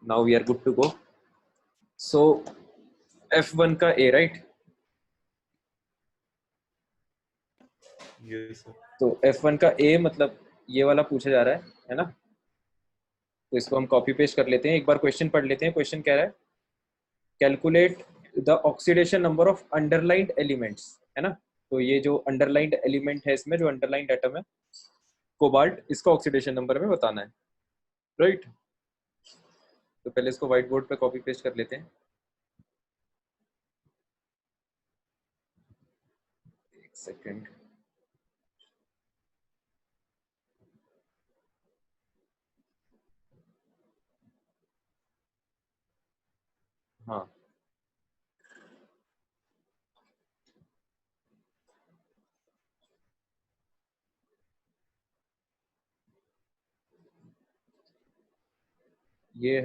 Now we are good to go. So F1 का A, right? Yes sir. तो F1 का A मतलब ये वाला पूछा जा रहा है ना? तो इसको हम कॉपी पेस्ट कर लेते हैं. एक बार क्वेश्चन पढ़ लेते हैं. क्वेश्चन कह रहा है calculate the oxidation number of underlined elements, है ना? तो ये जो अंडरलाइंड एलिमेंट है, इसमें जो अंडरलाइंड एटम है कोबाल्ट, इसका ऑक्सीडेशन नंबर हमें बताना है, राइट? तो पहले इसको व्हाइट बोर्ड पे कॉपी पेस्ट कर लेते हैं. एक सेकेंड. हाँ, ये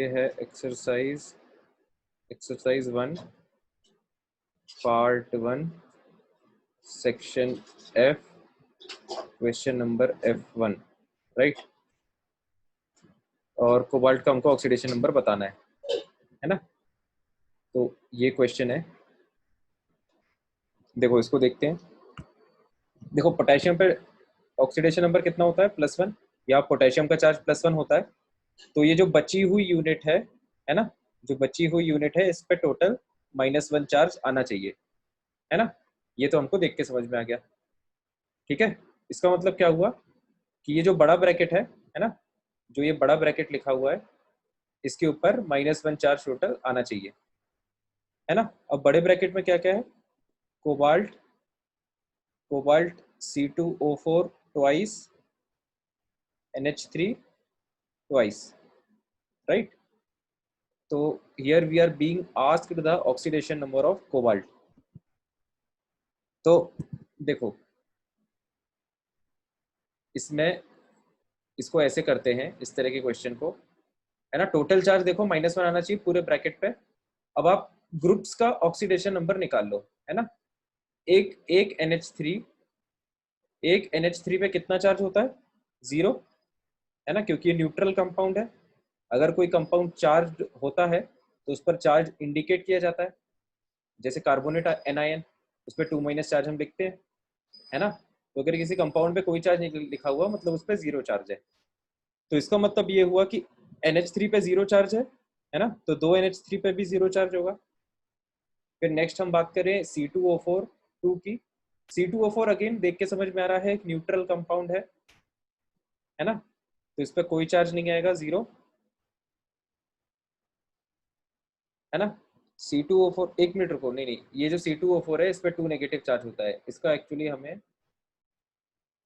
है exercise 1 part 1 section F question number F1, right? और कोबाल्ट का हमको ऑक्सीडेशन नंबर बताना है ना? तो ये क्वेश्चन है. देखो इसको देखते हैं. देखो पोटेशियम पे ऑक्सीडेशन नंबर कितना होता है? +1. या पोटेशियम का चार्ज +1 होता है. तो ये जो बची हुई यूनिट है ना, जो बची हुई यूनिट है, इस पे टोटल -1 चार्ज आना चाहिए, है ना? ये तो हमको देख के समझ में आ गया. ठीक है. इसका मतलब क्या हुआ कि ये जो बड़ा ब्रैकेट है ना, जो ये बड़ा ब्रैकेट लिखा हुआ है, इसके ऊपर -1 चार्ज टोटल आना चाहिए, है ना? अब बड़े ब्रैकेट में क्या क्या है? Cobalt cobalt C2O4 twice, NH3 twice, right? तो here we are being asked the oxidation number of cobalt. तो देखो इसमें इसको ऐसे करते हैं, इस तरह के क्वेश्चन को, है ना? टोटल चार्ज देखो -1 आना चाहिए पूरे ब्रैकेट पे. अब आप ग्रुप्स का ऑक्सीडेशन नंबर निकाल लो, है ना? एक NH3 पे कितना चार्ज होता है? 0, है ना? क्योंकि ये न्यूट्रल कंपाउंड है. अगर कोई कंपाउंड चार्ज होता है तो उस पर चार्ज इंडिकेट किया जाता है. जैसे कार्बोनेट एनायन, उस पर 2- चार्ज हम लिखते हैं, है ना? तो अगर किसी कंपाउंड पे कोई चार्ज नहीं लिखा हुआ, मतलब उस पर 0 चार्ज है. तो इसका मतलब ये हुआ कि NH3 पे 0 चार्ज है ना? तो 2 NH3 पे भी 0 चार्ज होगा. फिर नेक्स्ट हम बात करें C2O4 2 की. C2O4 अगेन देख के समझ में आ रहा है एक न्यूट्रल कंपाउंड है ना? तो इस पर कोई चार्ज नहीं आएगा, 0, है ना? C2O4, एक मिनट रुको, नहीं, ये जो C2O4 है, इस पर 2 नेगेटिव चार्ज होता है. इसका एक्चुअली हमें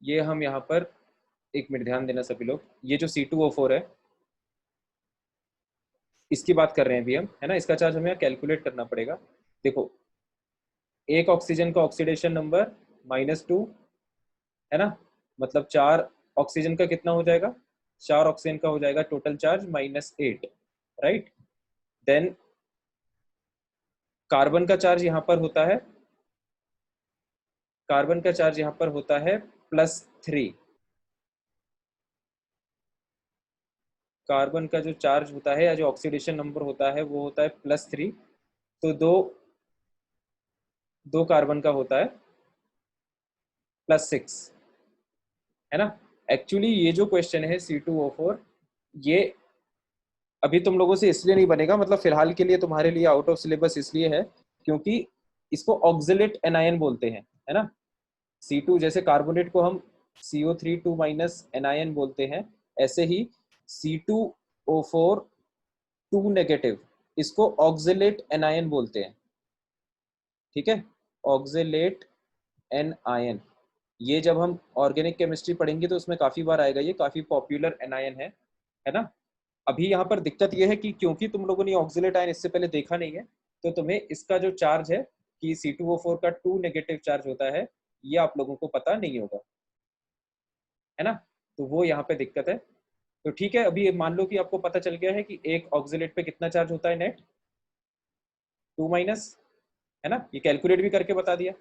ये हम यहाँ पर, एक मिनट ध्यान देना सभी लोग. ये जो C2O4 है, इसकी बात कर रहे हैं अभी हम, है ना? इसका चार्ज हमें कैलकुलेट करना पड़ेगा. देखो एक ऑक्सीजन का ऑक्सीडेशन नंबर -2, है ना? मतलब 4 ऑक्सीजन का कितना हो जाएगा? 4 ऑक्सीजन का हो जाएगा total charge -8, right? Then carbon का चार्ज यहाँ पर होता है, कार्बन का चार्ज यहाँ पर होता है +3. कार्बन का जो चार्ज होता है या जो ऑक्सीडेशन नंबर होता है वो होता है +3. तो दो कार्बन का होता है +6, है ना? एक्चुअली ये जो क्वेश्चन है C2O4, ये अभी तुम लोगों से इसलिए नहीं बनेगा, मतलब फिलहाल के लिए तुम्हारे लिए आउट ऑफ सिलेबस इसलिए है क्योंकि इसको ऑक्सिलेट एनायन बोलते हैं, है ना? C2 जैसे कार्बोनेट को हम CO3 2- एनायन बोलते हैं, ऐसे ही C2O4 2-, इसको ऑक्सिलेट एनायन बोलते हैं. ठीक है, ऑक्सिलेट एनायन. ये जब हम ऑर्गेनिक केमिस्ट्री पढ़ेंगे तो उसमें काफी बार आएगा, ये काफी पॉपुलर एनायन है ना? अभी यहाँ पर दिक्कत ये है कि क्योंकि तुम लोगों ने ऑक्सिलेट आयन इससे पहले देखा नहीं है, तो तुम्हें इसका जो चार्ज है कि C2O4 का 2- चार्ज होता है, ये आप लोगों को पता नहीं होगा, है ना? तो वो यहाँ पे दिक्कत है. तो ठीक है, अभी मान लो कि आपको पता चल गया है कि एक ऑक्सिलेट पे कितना चार्ज होता है नेट, 2-, है ना? ये कैलकुलेट भी करके बता दिया.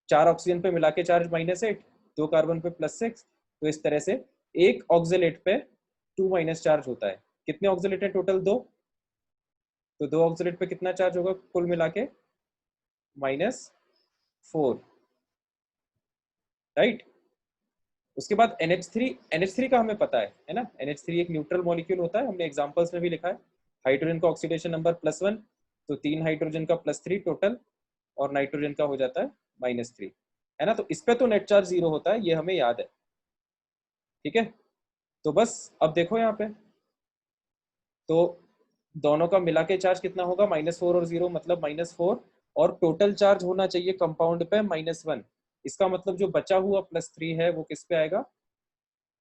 4 ऑक्सीजन पे मिला के चार्ज -8, 2 कार्बन पे +6, तो इस तरह से एक ऑक्सीलेट पे 2 माइनस चार्ज होता है। कितने ऑक्सीलेट है टोटल? 2, तो 2 ऑक्सीलेट पे कितना चार्ज होगा कुल मिला के? -4, राइट। उसके बाद NH3 का हमें पता है ना, NH3 एक न्यूट्रल मॉलिक्यूल होता है, हमने एग्जांपल्स में भी लिखा है। हाइड्रोजन का ऑक्सीडेशन नंबर +1, तो 3 हाइड्रोजन का +3 टोटल, और नाइट्रोजन का हो जाता है -3, है ना। तो इस पे तो नेट चार्ज 0 होता है, ये हमें याद है, ठीक है। तो बस अब देखो यहाँ पे, तो दोनों का मिला के चार्ज कितना होगा? -4 और 0, मतलब -4, और टोटल चार्ज होना चाहिए कंपाउंड पे -1। इसका मतलब जो बचा हुआ +3 है वो किस पे आएगा?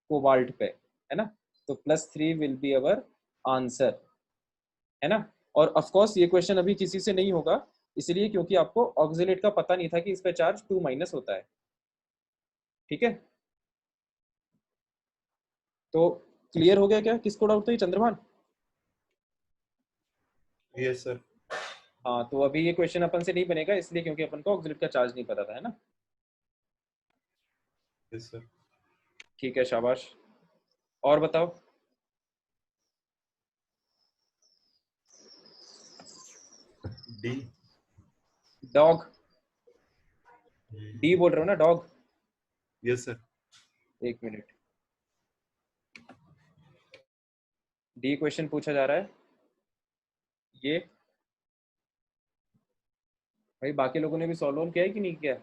कोबाल्ट पे, है ना। तो +3 विल बी अवर आंसर, है ना। और ऑफ कोर्स ये क्वेश्चन अभी किसी से नहीं होगा, इसलिए क्योंकि आपको ऑक्सीलेट का पता नहीं था कि इस पे चार्ज 2 माइनस होता है, ठीक है। तो क्लियर हो गया क्या? किसको डाउट था? ये चंद्रभान? Yes sir. हाँ, तो अभी ये क्वेश्चन अपन से नहीं बनेगा, इसलिए क्योंकि अपन को ऑक्सीलेट का चार्ज नहीं पता था, है ना। Yes sir. ठीक है, शाबाश। और बताओ। डी। डॉग? डी बोल रहे हो ना, डॉग? Yes sir. एक मिनट, डी क्वेश्चन पूछा जा रहा है ये। भाई बाकी लोगों ने भी सॉल्व किया है कि नहीं किया?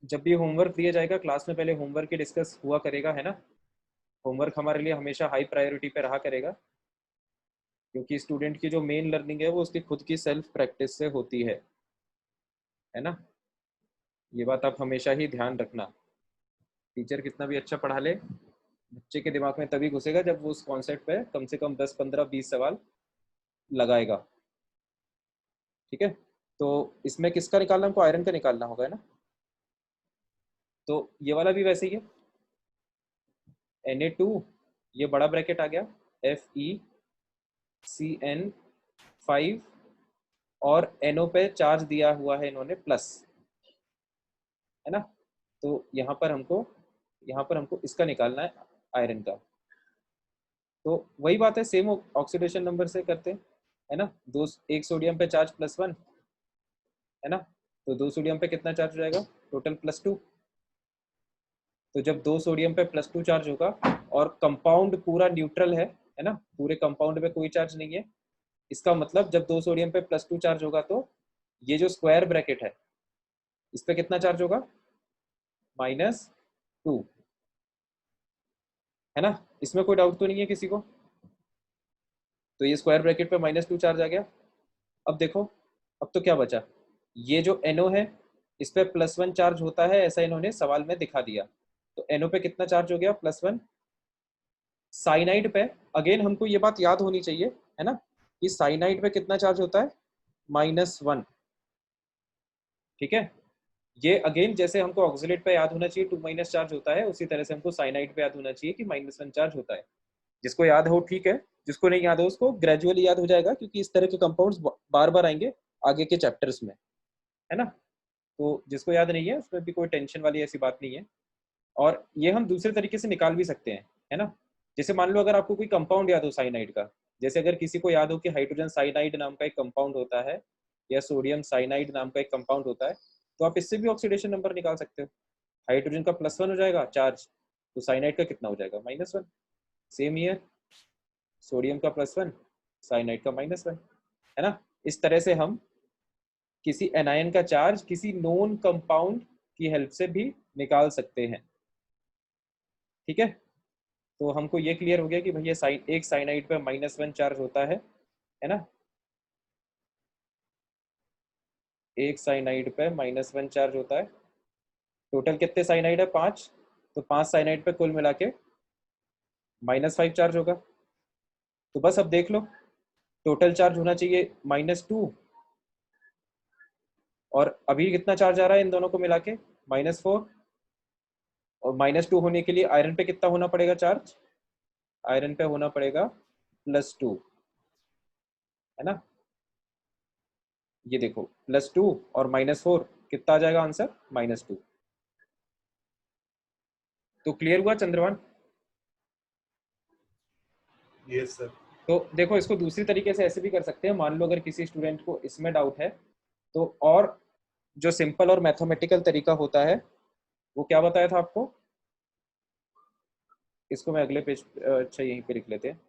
जब भी होमवर्क दिया जाएगा क्लास में, पहले होमवर्क की डिस्कस हुआ करेगा, है ना। होमवर्क हमारे लिए हमेशा हाई प्रायोरिटी पे रहा करेगा, क्योंकि स्टूडेंट की जो मेन लर्निंग है वो उसकी खुद की सेल्फ प्रैक्टिस से होती है ना। ये बात आप हमेशा ही ध्यान रखना। टीचर कितना भी अच्छा पढ़ा ले, बच्चे के दिमाग में तभी घुसेगा जब वो उस कॉन्सेप्ट पे कम से कम 10, 15, 20 सवाल लगाएगा, ठीक है। तो इसमें किसका निकालना हमको? आयरन का निकालना होगा, है ना। तो ये वाला भी वैसे ही है, Na2, ये बड़ा ब्रैकेट आ गया, FeCN5, और NO पे चार्ज दिया हुआ है इन्होंने प्लस, है ना। तो यहाँ पर हमको इसका निकालना है, आयरन का। तो वही बात है, सेम ऑक्सीडेशन नंबर से करते हैं, है ना। एक सोडियम पे चार्ज +1, है ना। तो 2 सोडियम पे कितना चार्ज हो जाएगा? टोटल +2। तो जब 2 सोडियम पे +2 चार्ज होगा और कंपाउंड पूरा न्यूट्रल है ना, पूरे कंपाउंड में कोई चार्ज नहीं है, इसका मतलब जब 2 सोडियम पे +2 चार्ज होगा तो ये जो स्क्वायर ब्रैकेट है इस पे कितना चार्ज होगा? -2, है ना। इसमें कोई डाउट तो नहीं है किसी को? तो ये स्क्वायर ब्रैकेट पे -2 चार्ज आ गया। अब देखो, अब तो क्या बचा? ये जो NO है इस पे +1 चार्ज होता है, ऐसा इन्होंने सवाल में दिखा दिया। तो NO पे कितना चार्ज हो गया? +1। साइनाइड पे अगेन हमको ये बात याद होनी चाहिए, है ना, कि साइनाइड पे कितना चार्ज होता है? -1, ठीक है। ये अगेन जैसे हमको ऑक्सीलेट पे याद होना चाहिए 2 माइनस चार्ज होता है, उसी तरह से हमको साइनाइड पे याद होना चाहिए कि -1 चार्ज होता है। जिसको याद हो ठीक है, जिसको नहीं याद हो उसको ग्रेजुअली याद हो जाएगा, क्योंकि इस तरह के कंपाउंड्स बार बार आएंगे आगे के चैप्टर्स में, है ना। तो जिसको याद नहीं है उसमें भी कोई टेंशन वाली ऐसी बात नहीं है। और ये हम दूसरे तरीके से निकाल भी सकते हैं, है ना। जैसे मान लो अगर आपको कोई कंपाउंड याद हो साइनाइड का, जैसे अगर किसी को याद हो कि हाइड्रोजन साइनाइड नाम का एक कंपाउंड होता है, या सोडियम साइनाइड नाम का एक कंपाउंड होता है, तो आप इससे भी ऑक्सीडेशन नंबर निकाल सकते हो। हाइड्रोजन का +1 हो जाएगा चार्ज, तो साइनाइड का कितना हो जाएगा? -1। सेम ईयर, सोडियम का +1, साइनाइड का -1, है ना। इस तरह से हम किसी एनायन का चार्ज किसी नोन कंपाउंड की हेल्प से भी निकाल सकते हैं, ठीक है। तो हमको ये क्लियर हो गया कि भैया एक साइनाइड पे -1 चार्ज होता है ना। एक साइनाइड पे -1 चार्ज होता है। टोटल कितने साइनाइड है? 5। तो 5 साइनाइड पे कुल मिला के -5 चार्ज होगा। तो बस अब देख लो, टोटल चार्ज होना चाहिए -2, और अभी कितना चार्ज आ रहा है इन दोनों को मिला के? -4। और -2 होने के लिए आयरन पे कितना होना पड़ेगा चार्ज? आयरन पे होना पड़ेगा +2, है ना। ये देखो +2 और -4 कितना आ जाएगा आंसर, -2। तो क्लियर हुआ चंद्रवान। Yes sir. तो देखो इसको दूसरी तरीके से ऐसे भी कर सकते हैं, मान लो अगर किसी स्टूडेंट को इसमें डाउट है तो, और जो सिंपल और मैथमेटिकल तरीका होता है वो क्या बताया था आपको, इसको मैं अगले पेज, अच्छा यहीं पे लिख लेते हैं।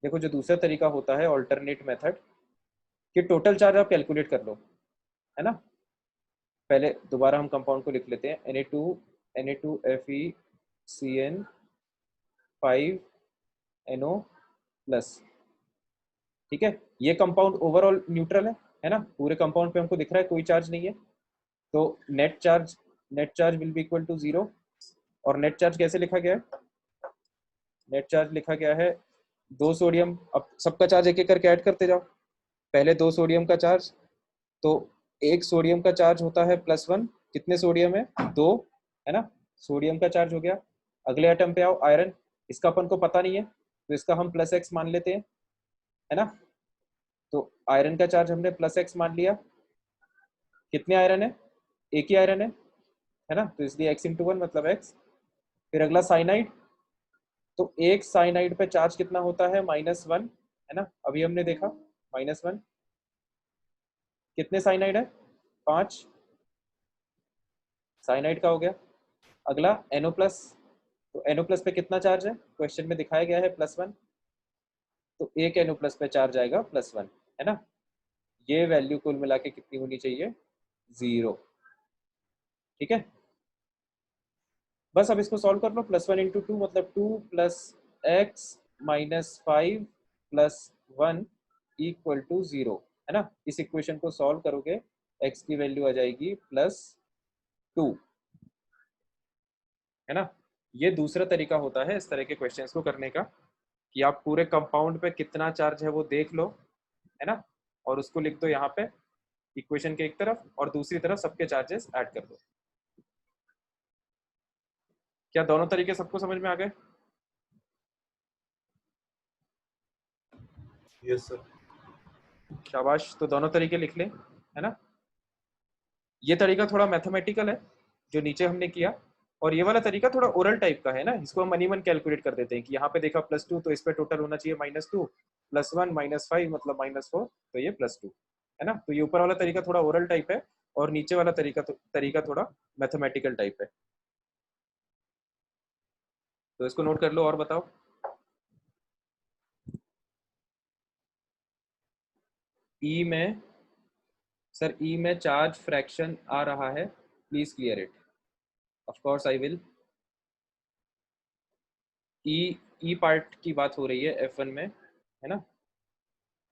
देखो जो दूसरा तरीका होता है ऑल्टरनेट मेथड, कि टोटल चार्ज आप कैलकुलेट कर लो, है ना। पहले दोबारा हम कंपाउंड को लिख लेते हैं, Na2FeCN5NO+, ठीक है। ये कंपाउंड ओवरऑल न्यूट्रल है ना, पूरे कंपाउंड पे हमको दिख रहा है कोई चार्ज नहीं है, तो net charge will be equal to 0। और नेट चार्ज कैसे लिखा गया है, नेट चार्ज लिखा गया है 2 सोडियम, अब सबका चार्ज एक एक करके ऐड करते जाओ। पहले 2 सोडियम का चार्ज, तो 1 सोडियम का चार्ज होता है +1, कितने सोडियम है 2, है ना, सोडियम का चार्ज हो गया। अगले एटम पे आओ आयरन, इसका अपन को पता नहीं है तो इसका हम +x मान लेते हैं, है ना। तो आयरन का चार्ज हमने +x मान लिया, कितने आयरन है, एक ही आयरन है ना, तो इसलिए x × 1 मतलब x। फिर अगला साइनाइड, तो एक साइनाइड पे चार्ज कितना होता है -1, है ना, अभी हमने देखा -1। कितने साइनाइड है, 5, साइनाइड का हो गया। अगला NO+, तो NO+ पे कितना चार्ज है, क्वेश्चन में दिखाया गया है +1, तो एक NO+ पे चार्ज आएगा +1, है ना। ये वैल्यू कुल मिला के कितनी होनी चाहिए, 0, ठीक है। बस अब इसको सॉल्व कर लो, +1 × 2 मतलब 2 + x - 5 + 1 = 0, है ना। इस इक्वेशन को सॉल्व करोगे x की वैल्यू आ जाएगी +2, है ना। ये दूसरा तरीका होता है इस तरह के क्वेश्चंस को करने का, कि आप पूरे कंपाउंड पे कितना चार्ज है वो देख लो, है ना, और उसको लिख दो यहाँ पे इक्वेशन के एक तरफ, और दूसरी तरफ सबके चार्जेस ऐड कर दो। क्या दोनों तरीके सबको समझ में आ गए। Yes sir. शाबाश, तो दोनों तरीके लिख लें, है ना। ये तरीका थोड़ा मैथमेटिकल है जो नीचे हमने किया, और ये वाला तरीका थोड़ा ओरल टाइप का है ना, इसको हम मनी मन कैलकुलेट कर देते हैं कि यहाँ पे देखा +2 तो इस पे टोटल होना चाहिए -2, +1 -5 मतलब -4, तो ये +2, है ना। तो ये ऊपर वाला तरीका थोड़ा ओरल टाइप है, और नीचे वाला तरीका थोड़ा मैथमेटिकल टाइप है। तो इसको नोट कर लो और बताओ। ई में, सर ई में चार्ज फ्रैक्शन आ रहा है, please clear it. Of course I will. E part की बात हो रही है F1 में, है ना,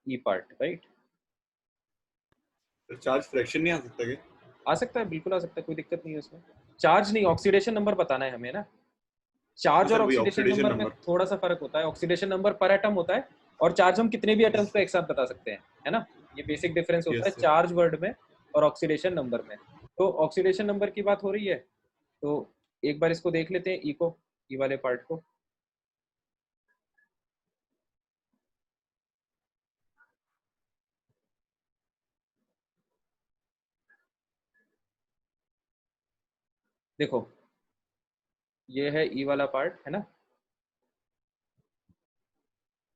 ई पार्ट, राइट। चार्ज फ्रैक्शन नहीं आ सकता क्या? आ सकता है, बिल्कुल आ सकता है, कोई दिक्कत नहीं है उसमें। चार्ज नहीं, ऑक्सीडेशन नंबर बताना है हमें ना। हाँ चार्ज और सर, वही ऑक्सीडेशन ऑक्सीडेशन नंबर में नंबर। थोड़ा सा फर्क होता है, ऑक्सीडेशन नंबर पर एटम होता है, और चार्ज हम कितने भी एटम्स पे एक साथ बता सकते हैं, है ना। ये बेसिक डिफरेंस होता है यस सर। चार्ज वर्ड में और ऑक्सीडेशन नंबर में। तो ऑक्सीडेशन नंबर की बात हो रही है, तो एक बार इसको देख लेते हैं, ई को, ई वाले पार्ट को। देखो ये है ई वाला पार्ट, है ना।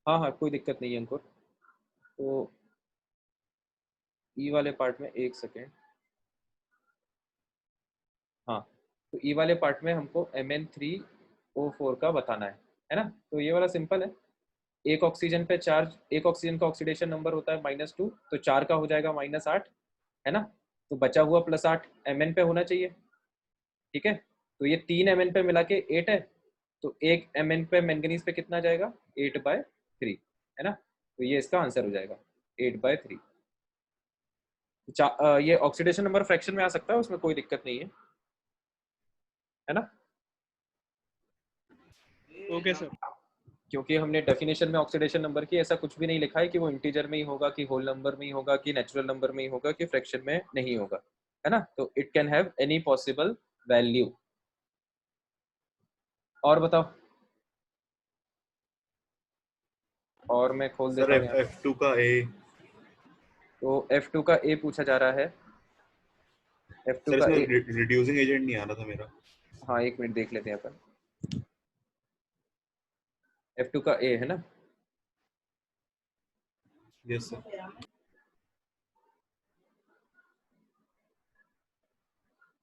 हाँ हाँ कोई दिक्कत नहीं है अंकुर। तो ई वाले पार्ट में, एक सेकेंड, हाँ, तो ई वाले पार्ट में हमको Mn3O4 का बताना है ना। तो ये वाला सिंपल है, एक ऑक्सीजन पे चार्ज, एक ऑक्सीजन का ऑक्सीडेशन नंबर होता है -2, तो 4 का हो जाएगा -8, है ना। तो बचा हुआ +8 Mn पे होना चाहिए, ठीक है। तो ये 3 Mn पे मिला के 8 है, तो एक Mn पे मैंगनीज पे कितना जाएगा, 8/3, है ना। तो ये इसका आंसर हो जाएगा 8/3। ये ऑक्सीडेशन नंबर फ्रैक्शन में आ सकता है, उसमें कोई दिक्कत नहीं है ना। Okay sir. क्योंकि हमने डेफिनेशन में ऑक्सीडेशन नंबर की ऐसा कुछ भी नहीं लिखा है कि वो इंटीजर में ही होगा, कि होल नंबर में ही होगा, कि नेचुरल नंबर में ही होगा, कि फ्रैक्शन में नहीं होगा, है ना। तो it can have any possible value. और बताओ। और मैं खोल सर देता हूँ यहाँ। F2 का A। तो F2 का ए पूछा जा रहा है। F2 सर का इसमें ए, रिड्यूसिंग एजेंट नहीं आ रहा था मेरा। हाँ एक मिनट देख लेते हैं अपन। F2 का ए है ना। Yes sir.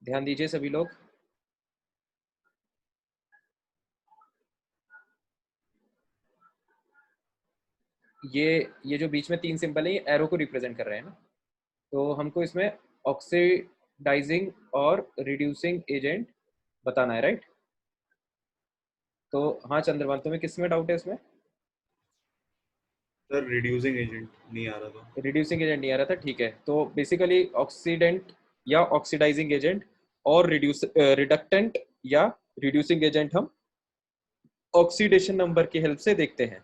ध्यान दीजिए सभी लोग। ये जो बीच में 3 सिंबल है ये एरो को रिप्रेजेंट कर रहे हैं ना। तो हमको इसमें ऑक्सीडाइजिंग और रिड्यूसिंग एजेंट बताना है, राइट। तो हाँ चंद्रभान, तुम्हें किस में डाउट है इसमें? सर रिड्यूसिंग एजेंट नहीं आ रहा था। रिड्यूसिंग एजेंट नहीं आ रहा था, ठीक है। तो बेसिकली ऑक्सीडेंट या ऑक्सीडाइजिंग एजेंट और रिडक्टेंट या रिड्यूसिंग एजेंट हम ऑक्सीडेशन नंबर की हेल्प से देखते हैं।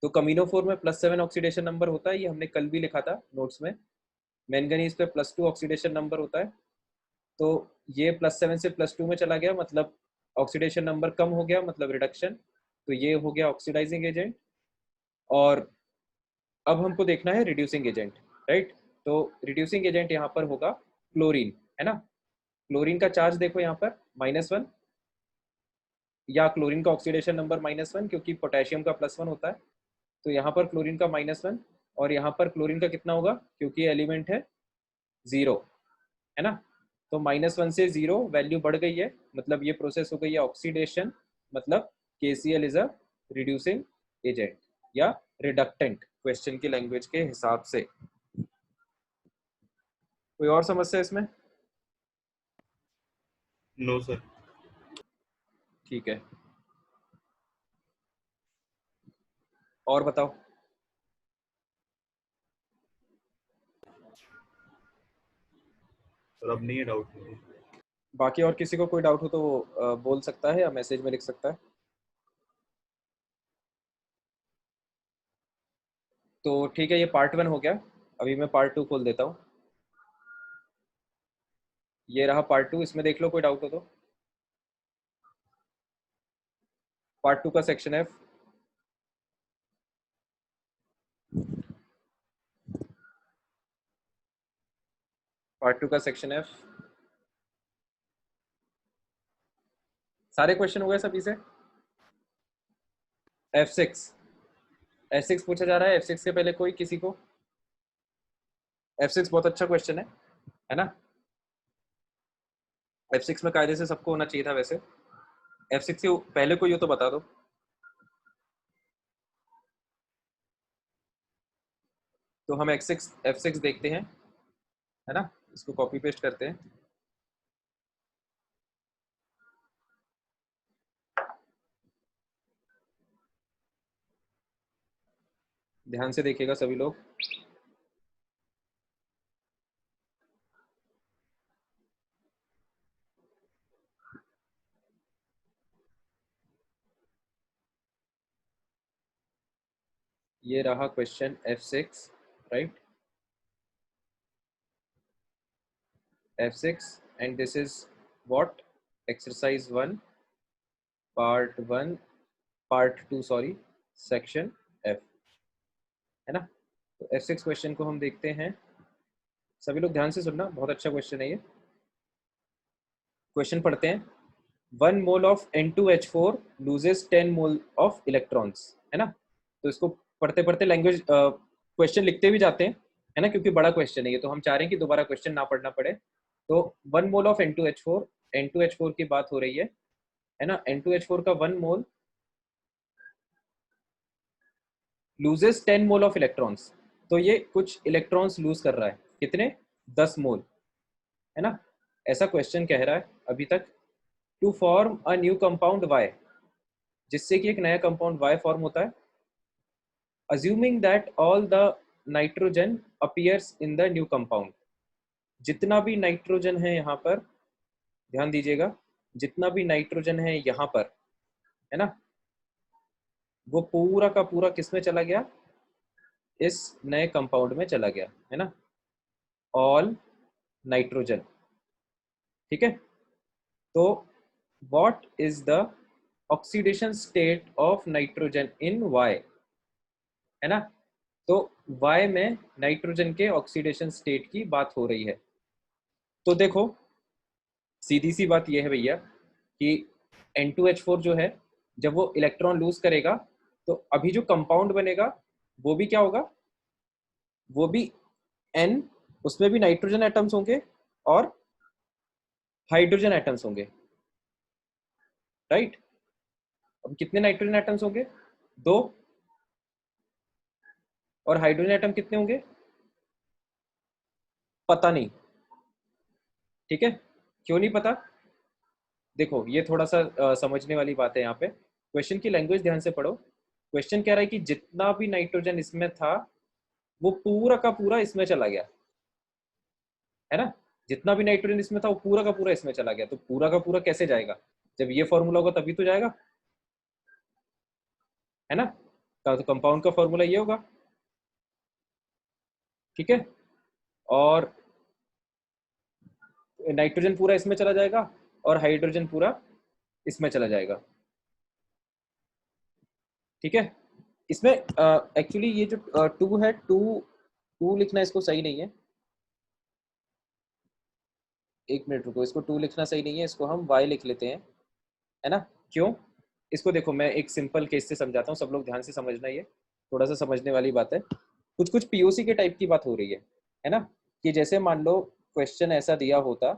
तो कमीनोफोर में +7 ऑक्सीडेशन नंबर होता है, ये हमने कल भी लिखा था नोट्स में। मैंगनीज पे +2 ऑक्सीडेशन नंबर होता है। तो ये +7 से +2 में चला गया, मतलब ऑक्सीडेशन नंबर कम हो गया, मतलब रिडक्शन। तो ये हो गया ऑक्सीडाइजिंग एजेंट। और अब हमको देखना है रिड्यूसिंग एजेंट, राइट। तो रिड्यूसिंग एजेंट यहाँ पर होगा क्लोरीन, है ना। क्लोरीन का चार्ज देखो यहाँ पर -1, या क्लोरीन का ऑक्सीडेशन नंबर -1, क्योंकि पोटेशियम का +1 होता है। तो यहाँ पर क्लोरीन का -1, और यहाँ पर क्लोरीन का कितना होगा, क्योंकि एलिमेंट है 0, है ना। तो -1 से 0 वैल्यू बढ़ गई है, मतलब ये प्रोसेस हो गई है ऑक्सीडेशन। मतलब KCl is a reducing agent या रिडक्टेंट, क्वेश्चन की लैंग्वेज के हिसाब से। कोई और समस्या इसमें? No sir. ठीक है, और बताओ। सर अब नहीं है डाउट मुझे। बाकी और किसी को कोई डाउट हो तो वो बोल सकता है या मैसेज में लिख सकता है। तो ठीक है, ये पार्ट 1 हो गया। अभी मैं पार्ट 2 खोल देता हूँ। ये रहा पार्ट 2, इसमें देख लो कोई डाउट हो तो। पार्ट 2 का सेक्शन है। पार्ट 2 का सेक्शन है। सारे क्वेश्चन हो गए सभी से। F6, F6 पूछा जा रहा है। F6 के पहले कोई किसी को? F6 बहुत अच्छा क्वेश्चन है ना। F6 में कायदे से सबको होना चाहिए था वैसे। F6 से पहले कोई हो तो बता दो। तो हम F6 देखते हैं, है ना। इसको कॉपी पेस्ट करते हैं। ध्यान से देखिएगा सभी लोग। ये रहा question F6, right. F6, and this is what? Exercise 1, part 1, part 2, sorry, section F, है ना। तो F6 क्वेश्चन को हम देखते हैं। सभी लोग ध्यान से सुनना, बहुत अच्छा क्वेश्चन है ये। क्वेश्चन पढ़ते हैं। 1 mole of N2H4 loses 10 mole of electrons, है ना। तो इसको पढ़ते पढ़ते लैंग्वेज क्वेश्चन लिखते भी जाते हैं, है ना, क्योंकि बड़ा क्वेश्चन है ये। तो हम चाह रहे हैं कि दोबारा क्वेश्चन ना पढ़ना पड़े। तो 1 मोल ऑफ N2H4 की बात हो रही है ना। N2H4 का 1 मोल लूजेस 10 मोल ऑफ इलेक्ट्रॉन्स। तो ये कुछ इलेक्ट्रॉन्स लूज कर रहा है, कितने? 10 मोल, है ना। ऐसा क्वेश्चन कह रहा है अभी तक। To form a new compound Y, जिससे कि एक नया कंपाउंड Y फॉर्म होता है। Assuming that all the nitrogen appears in the new compound. जितना भी नाइट्रोजन है यहाँ पर, ध्यान दीजिएगा, जितना भी नाइट्रोजन है यहाँ पर, है ना, वो पूरा का पूरा किस में चला गया? इस नए कंपाउंड में चला गया, है ना। ऑल नाइट्रोजन, ठीक है। तो what is the oxidation state of nitrogen in Y? है ना। तो Y में नाइट्रोजन के ऑक्सीडेशन स्टेट की बात हो रही है। तो देखो सीधी सी बात यह है भैया कि N2H4 जो है जब वो इलेक्ट्रॉन लूज करेगा तो अभी जो कंपाउंड बनेगा वो भी क्या होगा, वो भी N, उसमें भी नाइट्रोजन एटम्स होंगे और हाइड्रोजन एटम्स होंगे, राइट। अब कितने नाइट्रोजन एटम्स होंगे, 2, और हाइड्रोजन एटम कितने होंगे, पता नहीं। ठीक है, क्यों नहीं पता, देखो ये थोड़ा सा समझने वाली बात है यहाँ पे। क्वेश्चन की लैंग्वेज ध्यान से पढ़ो। क्वेश्चन कह रहा है कि जितना भी नाइट्रोजन इसमें था वो पूरा का पूरा इसमें चला गया, है ना। जितना भी नाइट्रोजन इसमें था वो पूरा का पूरा इसमें चला गया। तो पूरा का पूरा कैसे जाएगा, जब ये फॉर्मूला होगा तभी तो जाएगा, है ना। तो कंपाउंड का फॉर्मूला ये होगा, ठीक है। और नाइट्रोजन पूरा इसमें चला जाएगा और हाइड्रोजन पूरा इसमें चला जाएगा, ठीक है। इसमें एक्चुअली ये जो टू है, टू टू लिखना इसको सही नहीं है, एक मिनट रुको, इसको टू लिखना सही नहीं है, इसको हम वाई लिख लेते हैं, है ना। क्यों, इसको देखो मैं एक सिंपल केस से समझाता हूँ, सब लोग ध्यान से समझना, ये थोड़ा सा समझने वाली बात है। कुछ कुछ पीओसी के टाइप की बात हो रही है ना। कि जैसे मान लो क्वेश्चन ऐसा दिया होता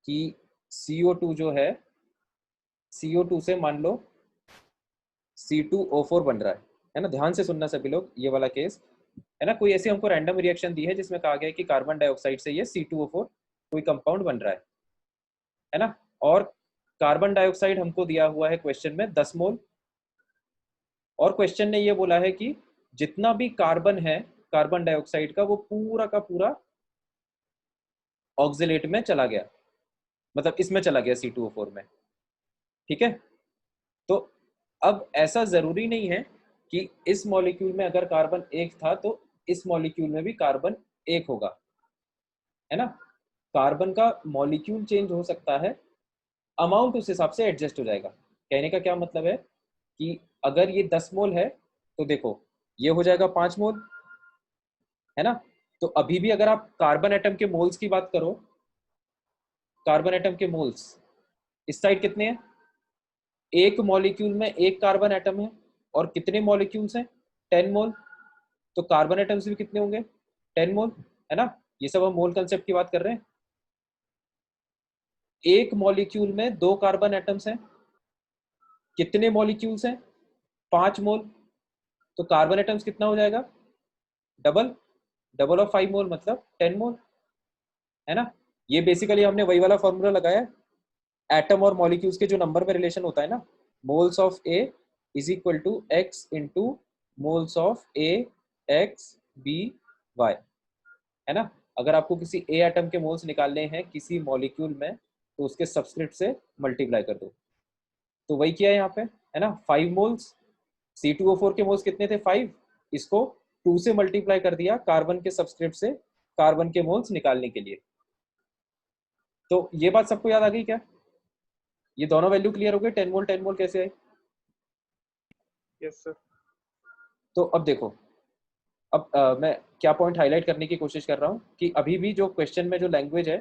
कि CO2 जो CO2 से मान लो C2O4 बन रहा है ना। ध्यान से सुनना सभी लोग, ये वाला केस है ना। कोई ऐसी हमको रैंडम रिएक्शन दी है जिसमें कहा गया है कि कार्बन डाइऑक्साइड से ये C2O4 कोई कंपाउंड बन रहा है ना। और कार्बन डाइऑक्साइड हमको दिया हुआ है क्वेश्चन में 10 मोल, और क्वेश्चन ने ये बोला है कि जितना भी कार्बन है कार्बन डाइऑक्साइड का वो पूरा का पूरा ऑक्सिलेट में चला गया, मतलब इसमें चला गया C2O4 में, ठीक है। तो अब ऐसा जरूरी नहीं है कि इस मॉलिक्यूल में अगर कार्बन एक था तो इस मॉलिक्यूल में भी कार्बन एक होगा, है ना। कार्बन का मॉलिक्यूल चेंज हो सकता है, अमाउंट उस हिसाब से एडजस्ट हो जाएगा। कहने का क्या मतलब है कि अगर ये 10 मोल है तो देखो ये हो जाएगा 5 मोल, है ना। तो अभी भी अगर आप कार्बन एटम के मोल्स की बात करो, कार्बन एटम के मोल्स इस साइड कितने हैं, एक मॉलिक्यूल में एक कार्बन एटम है और कितने मॉलिक्यूल्स हैं, 10 मोल। तो कार्बन एटम्स भी कितने होंगे, 10 मोल, है ना। ये सब हम मोल कंसेप्ट की बात कर रहे हैं। एक मॉलिक्यूल में 2 कार्बन एटम्स हैं, कितने मॉलिक्यूल्स हैं, 5 मोल। तो कार्बन एटम्स कितना हो जाएगा, डबल, डबल ऑफ 5 मोल मतलब 10 मोल, है ना। ये बेसिकली हमने वही वाला फॉर्मूला लगाया, एटम और मॉलिक्यूल्स के जो नंबर में रिलेशन होता है ना, moles of A is equal to X into moles of A X B Y, है ना। अगर आपको किसी ए एटम के मोल्स निकालने हैं किसी मॉलिक्यूल में तो उसके सबस्क्रिप्ट से मल्टीप्लाई कर दो। तो वही किया है यहाँ पे, है ना। 5 मोल्स, C2O4 के मोल्स कितने थे, 5, इसको 2 से मल्टीप्लाई कर दिया कार्बन के सबस्क्रिप्ट से कार्बन के मोल्स निकालने के लिए। तो ये बात सबको याद आ गई क्या, ये दोनों वैल्यू क्लियर हो गए, 10 मोल 10 मोल कैसे आए। Yes sir. तो अब देखो, अब मैं क्या पॉइंट हाईलाइट करने की कोशिश कर रहा हूँ कि अभी भी जो क्वेश्चन में जो लैंग्वेज है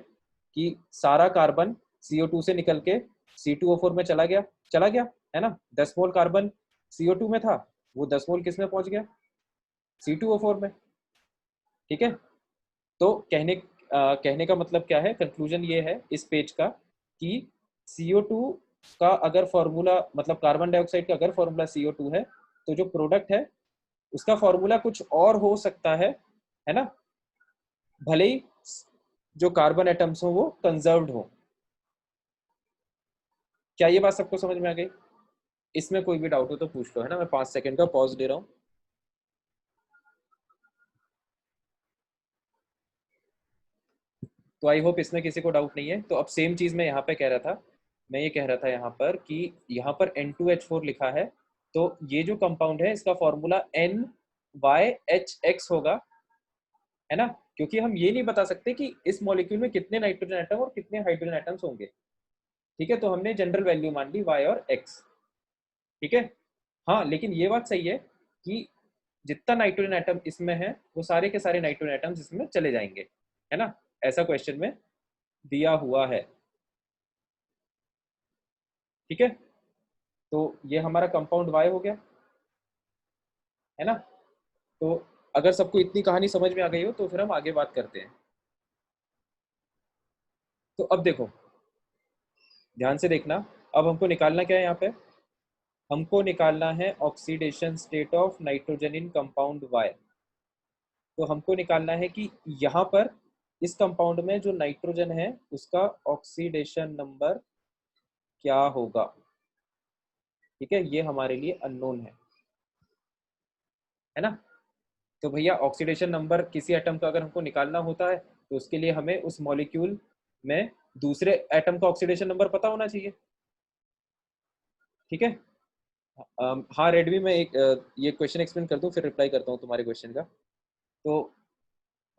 कि सारा कार्बन CO2 से निकल के C2O4 में चला गया, है ना। 10 मोल कार्बन CO2 में था, वो 10 मोल किस में पहुंच गया, C2O4 में, ठीक है। तो कहने का मतलब क्या है, कंक्लूजन ये है इस पेज का कि CO2 का अगर फॉर्मूला, मतलब कार्बन डाइऑक्साइड का अगर फॉर्मूला CO2 है तो जो प्रोडक्ट है उसका फॉर्मूला कुछ और हो सकता है ना। भले ही जो कार्बन एटम्स हो वो कंजर्व्ड हो। क्या ये बात सबको समझ में आ गई, इसमें कोई भी डाउट हो तो पूछ लो, है ना। मैं 5 सेकंड का पॉज दे रहा हूँ। तो आई होप इसमें किसी को डाउट नहीं है। तो अब सेम चीज मैं यहाँ पे कह रहा था, मैं ये कह रहा था यहाँ पर कि यहाँ पर N2H4 लिखा है, तो ये जो कंपाउंड है इसका फॉर्मूला NYHX होगा, है ना। क्योंकि हम ये नहीं बता सकते कि इस मॉलिक्यूल में कितने नाइट्रोजन एटम और कितने हाइड्रोजन एटम्स होंगे, ठीक है। तो हमने जनरल वैल्यू मान ली y और x, ठीक है। हाँ लेकिन ये बात सही है कि जितना नाइट्रोजन एटम इसमें है वो सारे के सारे नाइट्रोजन एटम्स इसमें चले जाएंगे, है ना। ऐसा क्वेश्चन में दिया हुआ है, ठीक है। तो ये हमारा कंपाउंड वाई हो गया, है ना। तो अगर सबको इतनी कहानी समझ में आ गई हो तो फिर हम आगे बात करते हैं। तो अब देखो, ध्यान से देखना, अब हमको निकालना क्या है यहाँ पे, हमको निकालना है oxidation state of nitrogen in compound Y. तो हमको निकालना है कि यहाँ पर इस कंपाउंड में जो नाइट्रोजन है उसका ऑक्सीडेशन नंबर क्या होगा, ठीक है। ये हमारे लिए अननोन है ना। तो भैया ऑक्सीडेशन नंबर किसी एटम का अगर हमको निकालना होता है तो उसके लिए हमें उस मॉलिक्यूल में दूसरे एटम का ऑक्सीडेशन नंबर पता होना चाहिए, ठीक है। हाँ रेडमी, में एक ये क्वेश्चन एक्सप्लेन कर दूं फिर रिप्लाई करता हूँ तुम्हारे क्वेश्चन का। तो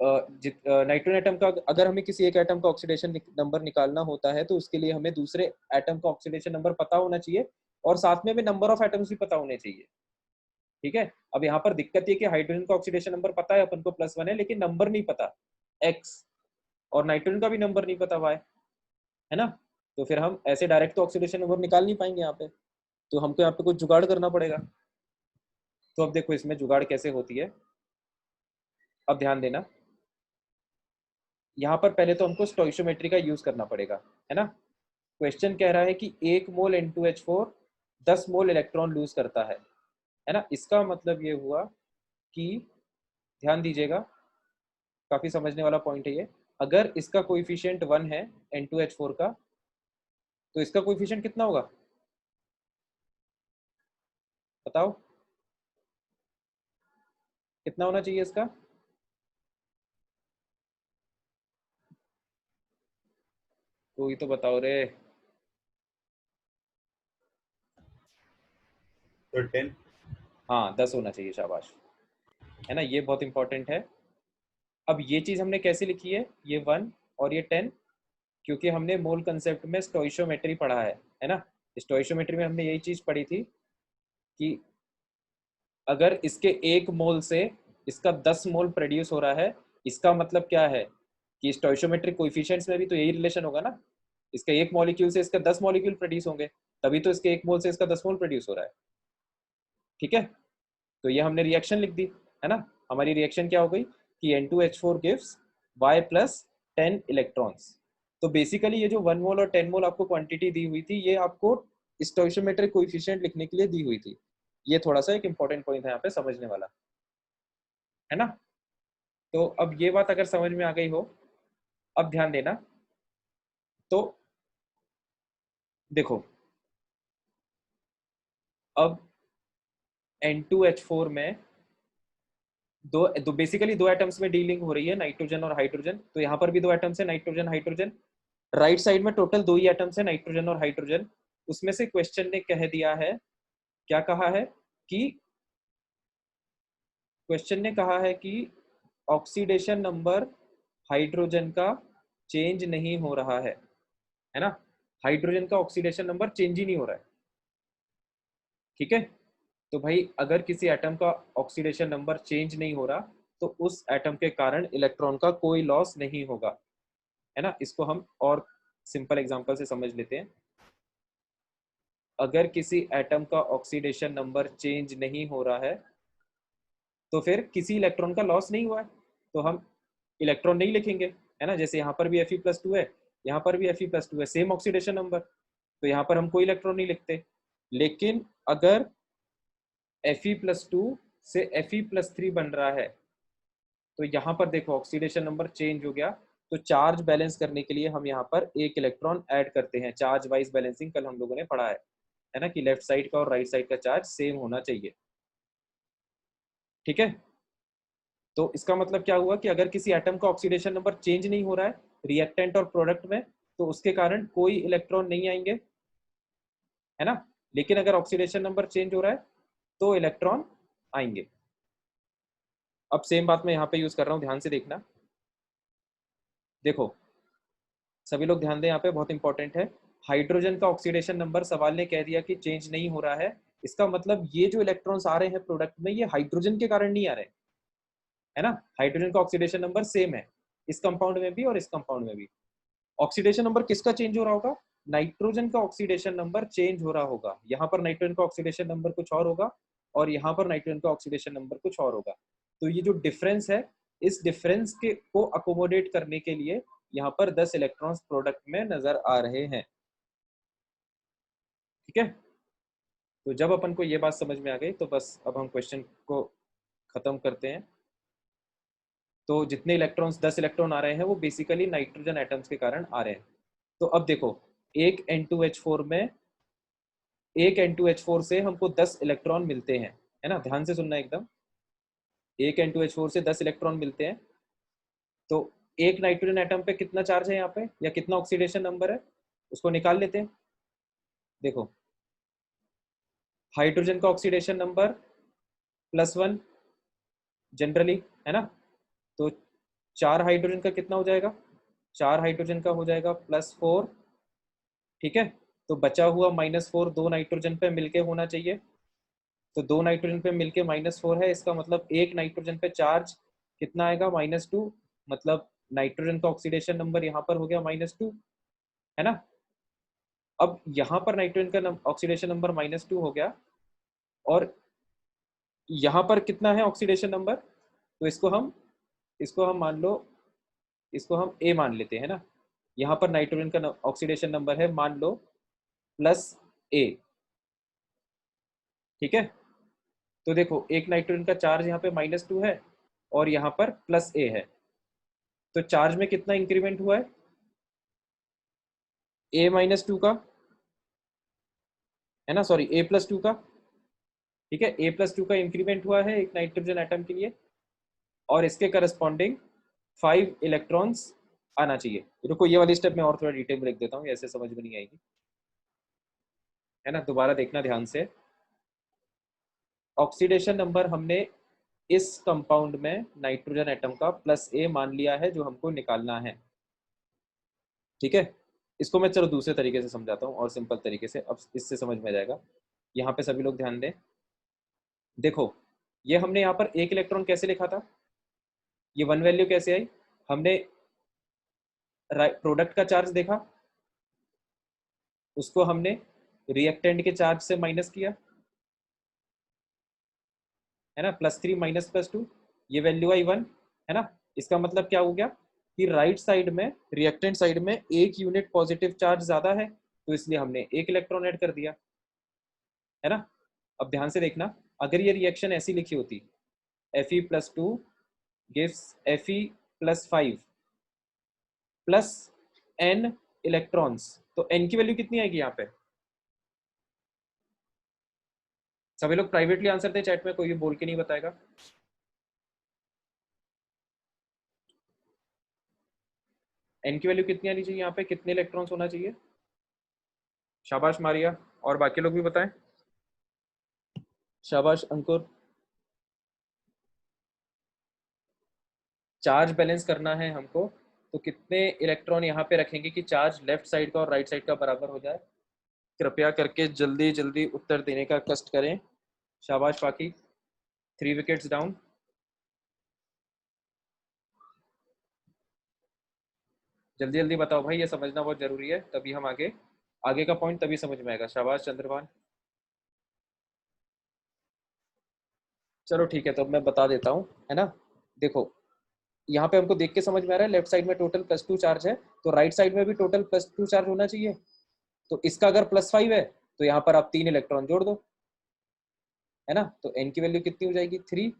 नाइट्रोजन एटम का अगर हमें किसी एक एटम का ऑक्सीडेशन नंबर निकालना होता है तो उसके लिए हमें दूसरे एटम का ऑक्सीडेशन नंबर पता होना चाहिए और साथ में हमें नंबर ऑफ एटम्स भी पता होने चाहिए, ठीक है। अब यहाँ पर दिक्कत ये कि हाइड्रोजन का ऑक्सीडेशन नंबर पता है अपन को +1 है, लेकिन नंबर नहीं पता x, और नाइट्रोजन का भी नंबर नहीं पता y, है ना। तो फिर हम ऐसे डायरेक्ट तो ऑक्सीडेशन नंबर निकाल नहीं पाएंगे यहाँ पे, तो हमको यहाँ पे कुछ जुगाड़ करना पड़ेगा। तो अब देखो इसमें जुगाड़ कैसे होती है, अब ध्यान देना। यहाँ पर पहले तो हमको स्टोइशियोमेट्री का यूज करना पड़ेगा, है ना। क्वेश्चन कह रहा है कि 1 मोल N2H4 10 मोल इलेक्ट्रॉन लूज करता है ना। इसका मतलब ये हुआ कि, ध्यान दीजिएगा, काफी समझने वाला पॉइंट है ये। अगर इसका कोएफिशिएंट 1 है N2H4 का, तो इसका कोएफिशिएंट कितना होगा बताओ, कितना होना चाहिए इसका। कोई तो बताओ रे। तो 10। हाँ 10 होना चाहिए, शाबाश, है ना। ये बहुत इंपॉर्टेंट है। अब ये चीज हमने कैसे लिखी है, ये 1 और ये 10, क्योंकि हमने मोल कंसेप्ट में स्टोइशियोमेट्री पढ़ा है ना। स्टोइशियोमेट्री में हमने यही चीज पढ़ी थी कि अगर इसके 1 मोल से इसका 10 मोल प्रोड्यूस हो रहा है, इसका मतलब क्या है कि स्टोइशियोमेट्रिक कोएफिशिएंट्स में भी तो यही रिलेशन होगा ना। इसके 1 मॉलिक्यूल से इसका 10 मॉलिक्यूल प्रोड्यूस होंगे, तभी तो इसके 1 मोल से इसका 10 मोल प्रोड्यूस हो रहा है, ठीक है। तो ये हमने रिएक्शन लिख दी, है ना। हमारी रिएक्शन क्या हो गई कि N2H4 gives Y plus 10 electrons. तो बेसिकली ये जो 1 मोल और 10 मोल आपको क्वांटिटी दी हुई थी, ये आपको स्टोइशियोमेट्रिक कोएफिशिएंट लिखने के लिए दी हुई थी। ये थोड़ा सा एक इंपॉर्टेंट पॉइंट है यहाँ पे समझने वाला, है ना। तो अब ये बात अगर समझ में आ गई हो, अब ध्यान देना। तो देखो, अब N2H4 में दो बेसिकली दो एटम्स में डीलिंग हो रही है, नाइट्रोजन और हाइड्रोजन। तो यहाँ पर भी दो एटम्स है, नाइट्रोजन हाइड्रोजन। राइट साइड में टोटल 2 ही एटम्स है, नाइट्रोजन और हाइड्रोजन। उसमें से क्वेश्चन ने कह दिया है, क्या कहा है कि, क्वेश्चन ने कहा है कि ऑक्सीडेशन नंबर हाइड्रोजन का चेंज नहीं हो रहा है ना। हाइड्रोजन का ऑक्सीडेशन नंबर चेंज ही नहीं हो रहा है, ठीक है। तो भाई अगर किसी एटम का ऑक्सीडेशन नंबर चेंज नहीं हो रहा तो उस एटम के कारण इलेक्ट्रॉन का कोई लॉस नहीं होगा, है ना। इसको हम और सिंपल एग्जांपल से समझ लेते हैं। अगर किसी एटम का ऑक्सीडेशन नंबर चेंज नहीं हो रहा है तो फिर किसी इलेक्ट्रॉन का लॉस नहीं हुआ है, तो हम इलेक्ट्रॉन नहीं लिखेंगे, है ना। जैसे यहाँ पर भी Fe+2 है, यहाँ पर भी Fe+2 है, सेम ऑक्सीडेशन नंबर, तो यहाँ पर हम कोई इलेक्ट्रॉन नहीं लिखते। लेकिन अगर Fe+2 से Fe+3 बन रहा है तो यहाँ पर देखो ऑक्सीडेशन नंबर चेंज हो गया। तो चार्ज बैलेंस करने के लिए हम यहाँ पर एक इलेक्ट्रॉन ऐड करते हैं। चार्ज वाइज बैलेंसिंग कल हम लोगों ने पढ़ा है ना, कि लेफ्ट साइड का और राइट साइड का चार्ज सेम होना चाहिए, ठीक है। तो इसका मतलब क्या हुआ कि अगर किसी एटम का ऑक्सीडेशन नंबर चेंज नहीं हो रहा है रिएक्टेंट और प्रोडक्ट में, तो उसके कारण कोई इलेक्ट्रॉन नहीं आएंगे, है ना। लेकिन अगर ऑक्सीडेशन नंबर चेंज हो रहा है तो इलेक्ट्रॉन आएंगे। अब सेम बात मैं यहाँ पे यूज कर रहा हूँ, ध्यान से देखना। देखो सभी लोग ध्यान दें, यहाँ पे बहुत इंपॉर्टेंट है। हाइड्रोजन का ऑक्सीडेशन नंबर सवाल ने कह दिया कि चेंज नहीं हो रहा है, इसका मतलब ये जो इलेक्ट्रॉन्स आ रहे हैं प्रोडक्ट में, ये हाइड्रोजन के कारण नहीं आ रहे, है ना। हाइड्रोजन का ऑक्सीडेशन नंबर सेम है इस कंपाउंड में भी और इस कंपाउंड में भी। ऑक्सीडेशन नंबर किसका चेंज हो रहा होगा? नाइट्रोजन का ऑक्सीडेशन नंबर चेंज हो रहा होगा। यहाँ पर नाइट्रोजन का ऑक्सीडेशन नंबर कुछ और होगा और यहाँ पर नाइट्रोजन का ऑक्सीडेशन नंबर कुछ और होगा। तो ये जो डिफरेंस है, इस डिफरेंस के को अकोमोडेट करने के लिए यहाँ पर 10 इलेक्ट्रॉन्स प्रोडक्ट में नजर आ रहे हैं। ठीक है, तो जब अपन को ये बात समझ में आ गई तो बस अब हम क्वेश्चन को खत्म करते हैं। तो जितने इलेक्ट्रॉन्स 10 इलेक्ट्रॉन आ रहे हैं वो बेसिकली नाइट्रोजन एटम्स के कारण आ रहे हैं। तो अब देखो, एक N2H4 में, एक N2H4 से हमको 10 इलेक्ट्रॉन मिलते हैं, है ना। ध्यान से सुनना एकदम, एक N2H4 से 10 इलेक्ट्रॉन मिलते हैं। तो एक नाइट्रोजन एटम पे कितना चार्ज है यहाँ पे, या कितना ऑक्सीडेशन नंबर है, उसको निकाल लेते हैं। देखो, हाइड्रोजन का ऑक्सीडेशन नंबर +1 जनरली, है ना। तो 4 हाइड्रोजन का कितना हो जाएगा, 4 हाइड्रोजन का हो जाएगा +4। ठीक है, तो बचा हुआ -4 दो नाइट्रोजन पे मिलके होना चाहिए। तो दो नाइट्रोजन पे मिलके -4 है, इसका मतलब एक नाइट्रोजन पे चार्ज कितना आएगा, -2। मतलब नाइट्रोजन का ऑक्सीडेशन नंबर यहाँ पर हो गया -2, है ना। अब यहाँ पर नाइट्रोजन का ऑक्सीडेशन नंबर -2 हो गया, और यहाँ पर कितना है ऑक्सीडेशन नंबर, तो इसको हम मान लो, इसको हम ए मान लेते हैं ना। यहाँ पर नाइट्रोजन का ऑक्सीडेशन नंबर है, मान लो +A। ठीक है, तो देखो एक नाइट्रोजन का चार्ज यहाँ पे -2 है और यहाँ पर +A है, तो चार्ज में कितना इंक्रीमेंट हुआ है, A-2 का, है ना, सॉरी A+2 का। ठीक है, A+2 का इंक्रीमेंट हुआ है एक नाइट्रोजन एटम के लिए, और इसके करस्पॉन्डिंग 5 इलेक्ट्रॉन्स आना चाहिए। रुको, ये वाली स्टेप मैं और थोड़ा डिटेल में लिख देता हूँ, ऐसे समझ में नहीं आएगी, है ना। दोबारा देखना ध्यान से। ऑक्सीडेशन नंबर हमने इस कंपाउंड में नाइट्रोजन एटम का +A मान लिया है, जो हमको निकालना है। ठीक है, इसको मैं चलो दूसरे तरीके से समझाता हूँ और सिंपल तरीके से, अब इससे समझ में आ जाएगा। यहाँ पे सभी लोग ध्यान दें। देखो, ये हमने यहाँ पर एक इलेक्ट्रॉन कैसे लिखा था, ये 1 वैल्यू कैसे आई, हमने प्रोडक्ट का चार्ज देखा, उसको हमने रिएक्टेंट के चार्ज से माइनस किया, है ना, +3 -+2, ये वैल्यू आई 1, है ना। इसका मतलब क्या हो गया कि राइट साइड में, रिएक्टेंट साइड में 1 यूनिट पॉजिटिव चार्ज ज्यादा है, तो इसलिए हमने एक इलेक्ट्रॉन ऐड कर दिया, है ना। अब ध्यान से देखना, अगर ये रिएक्शन ऐसी लिखी होती, Fe+2 gives Fe+5 plus n electrons, तो n की वैल्यू कितनी आएगी यहाँ पे, सभी लोग प्राइवेटली आंसर दें चैट में, कोई भी बोल के नहीं बताएगा। n की वैल्यू कितनी आनी चाहिए यहाँ पे, कितने इलेक्ट्रॉन्स होना चाहिए, शाबाश मारिया, और बाकी लोग भी बताएं, शाबाश अंकुर। चार्ज बैलेंस करना है हमको, तो कितने इलेक्ट्रॉन यहाँ पे रखेंगे कि चार्ज लेफ्ट साइड का और राइट साइड का बराबर हो जाए। कृपया करके जल्दी जल्दी उत्तर देने का कष्ट करें, शाबाश बाकी, 3 विकेट्स डाउन। जल्दी जल्दी बताओ भाई, ये समझना बहुत जरूरी है, तभी हम आगे आगे का पॉइंट तभी समझ में आएगा। शाबाश चंद्रभान। चलो ठीक है, तो मैं बता देता हूँ, है ना। देखो, यहाँ पे हमको देख के समझ में आ रहा है, लेफ्ट साइड में टोटल +2 चार्ज है, तो राइट साइड में भी टोटल +2 चार्ज होना चाहिए। तो इसका अगर +5 है, तो यहाँ पर आप 3 इलेक्ट्रॉन जोड़ दो, है ना। तो n की वैल्यू कितनी हो जाएगी, 3,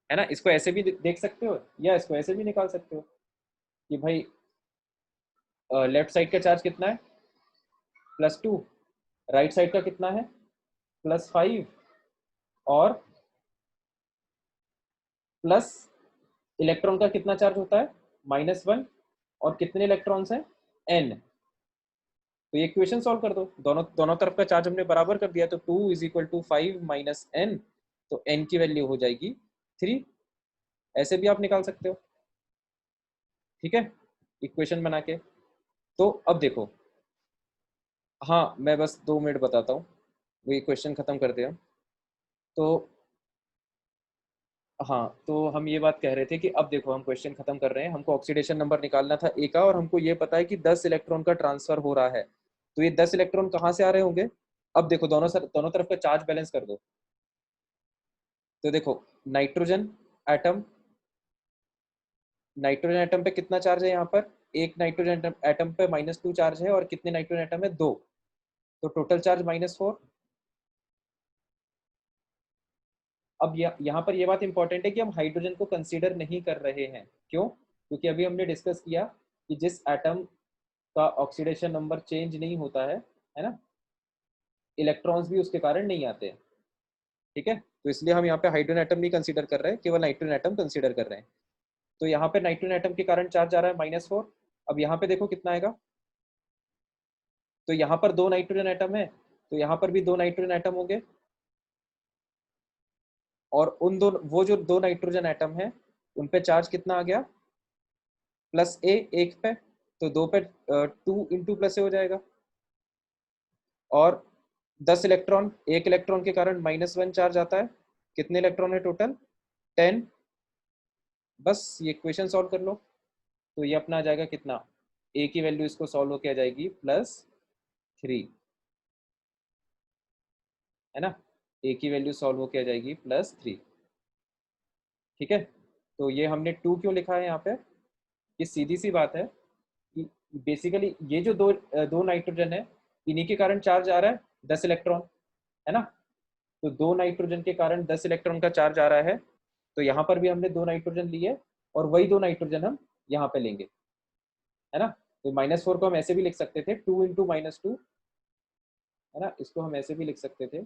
है ना। इसको ऐसे भी देख सकते हो, या इसको ऐसे भी निकाल सकते हो कि भाई लेफ्ट साइड का चार्ज कितना है, +2, राइट साइड का कितना है, +5, और प्लस इलेक्ट्रॉन का कितना चार्ज होता है, -1, और कितने इलेक्ट्रॉन्स हैं, n। तो ये इक्वेशन सॉल्व कर दो, दोनों दोनों तरफ का चार्ज हमने बराबर कर दिया, तो 2 = 5 - n, तो n की वैल्यू हो जाएगी 3। ऐसे भी आप निकाल सकते हो, ठीक है, इक्वेशन बना के। तो अब देखो, हाँ मैं बस 2 मिनट बताता हूँ। वही क्वेश्चन खत्म कर दिया। तो हाँ, तो हम ये बात कह रहे थे कि अब देखो हम क्वेश्चन खत्म कर रहे हैं, हमको ऑक्सीडेशन नंबर निकालना था ए का, और हमको ये पता है कि 10 इलेक्ट्रॉन का ट्रांसफर हो रहा है। तो ये 10 इलेक्ट्रॉन कहाँ से आ रहे होंगे? अब देखो दोनों तरफ का चार्ज बैलेंस कर दो। तो देखो नाइट्रोजन एटम, नाइट्रोजन एटम पे कितना चार्ज है यहाँ पर? एक नाइट्रोजन एटम पे -2 चार्ज है, और कितने नाइट्रोजन एटम है? 2। तो टोटल चार्ज -4। अब यहाँ पर ये बात इंपॉर्टेंट है कि हम हाइड्रोजन को कंसीडर नहीं कर रहे हैं। क्यों? क्योंकि अभी हमने डिस्कस किया कि जिस एटम का ऑक्सीडेशन नंबर चेंज नहीं होता है ना, इलेक्ट्रॉन्स भी उसके कारण नहीं आते हैं। ठीक है, तो इसलिए हम यहाँ पे हाइड्रोजन एटम नहीं कंसीडर कर रहे हैं, केवल नाइट्रोजन एटम कंसीडर कर रहे हैं। तो यहाँ पे नाइट्रोजन एटम के कारण चार्ज आ रहा है -4। अब यहाँ पे देखो कितना आएगा। तो यहाँ पर 2 नाइट्रोजन एटम है, तो यहाँ पर भी 2 नाइट्रोजन एटम होंगे, और उन दो, वो जो 2 नाइट्रोजन एटम है उन पे चार्ज कितना आ गया? +A एक पे, तो 2 पे 2 इंटू +A हो जाएगा। और 10 इलेक्ट्रॉन, एक इलेक्ट्रॉन के कारण -1 चार्ज आता है। कितने इलेक्ट्रॉन है टोटल? 10। बस ये इक्वेशन सॉल्व कर लो, तो ये अपना आ जाएगा कितना? ए की वैल्यू इसको सॉल्व होकर आ जाएगी +3, है ना। ए की वैल्यू सॉल्व होकर आ जाएगी +3। ठीक है, तो ये हमने 2 क्यों लिखा है यहाँ पे? ये सीधी सी बात है कि बेसिकली ये जो दो नाइट्रोजन है, इन्हीं के कारण चार्ज आ रहा है 10 इलेक्ट्रॉन, है ना। तो 2 नाइट्रोजन के कारण 10 इलेक्ट्रॉन का चार्ज आ रहा है। तो यहाँ पर भी हमने 2 नाइट्रोजन लिए, और वही 2 नाइट्रोजन हम यहाँ पे लेंगे, है ना। तो -4 को हम ऐसे भी लिख सकते थे, 2 इंटू -2, है ना। इसको हम ऐसे भी लिख सकते थे,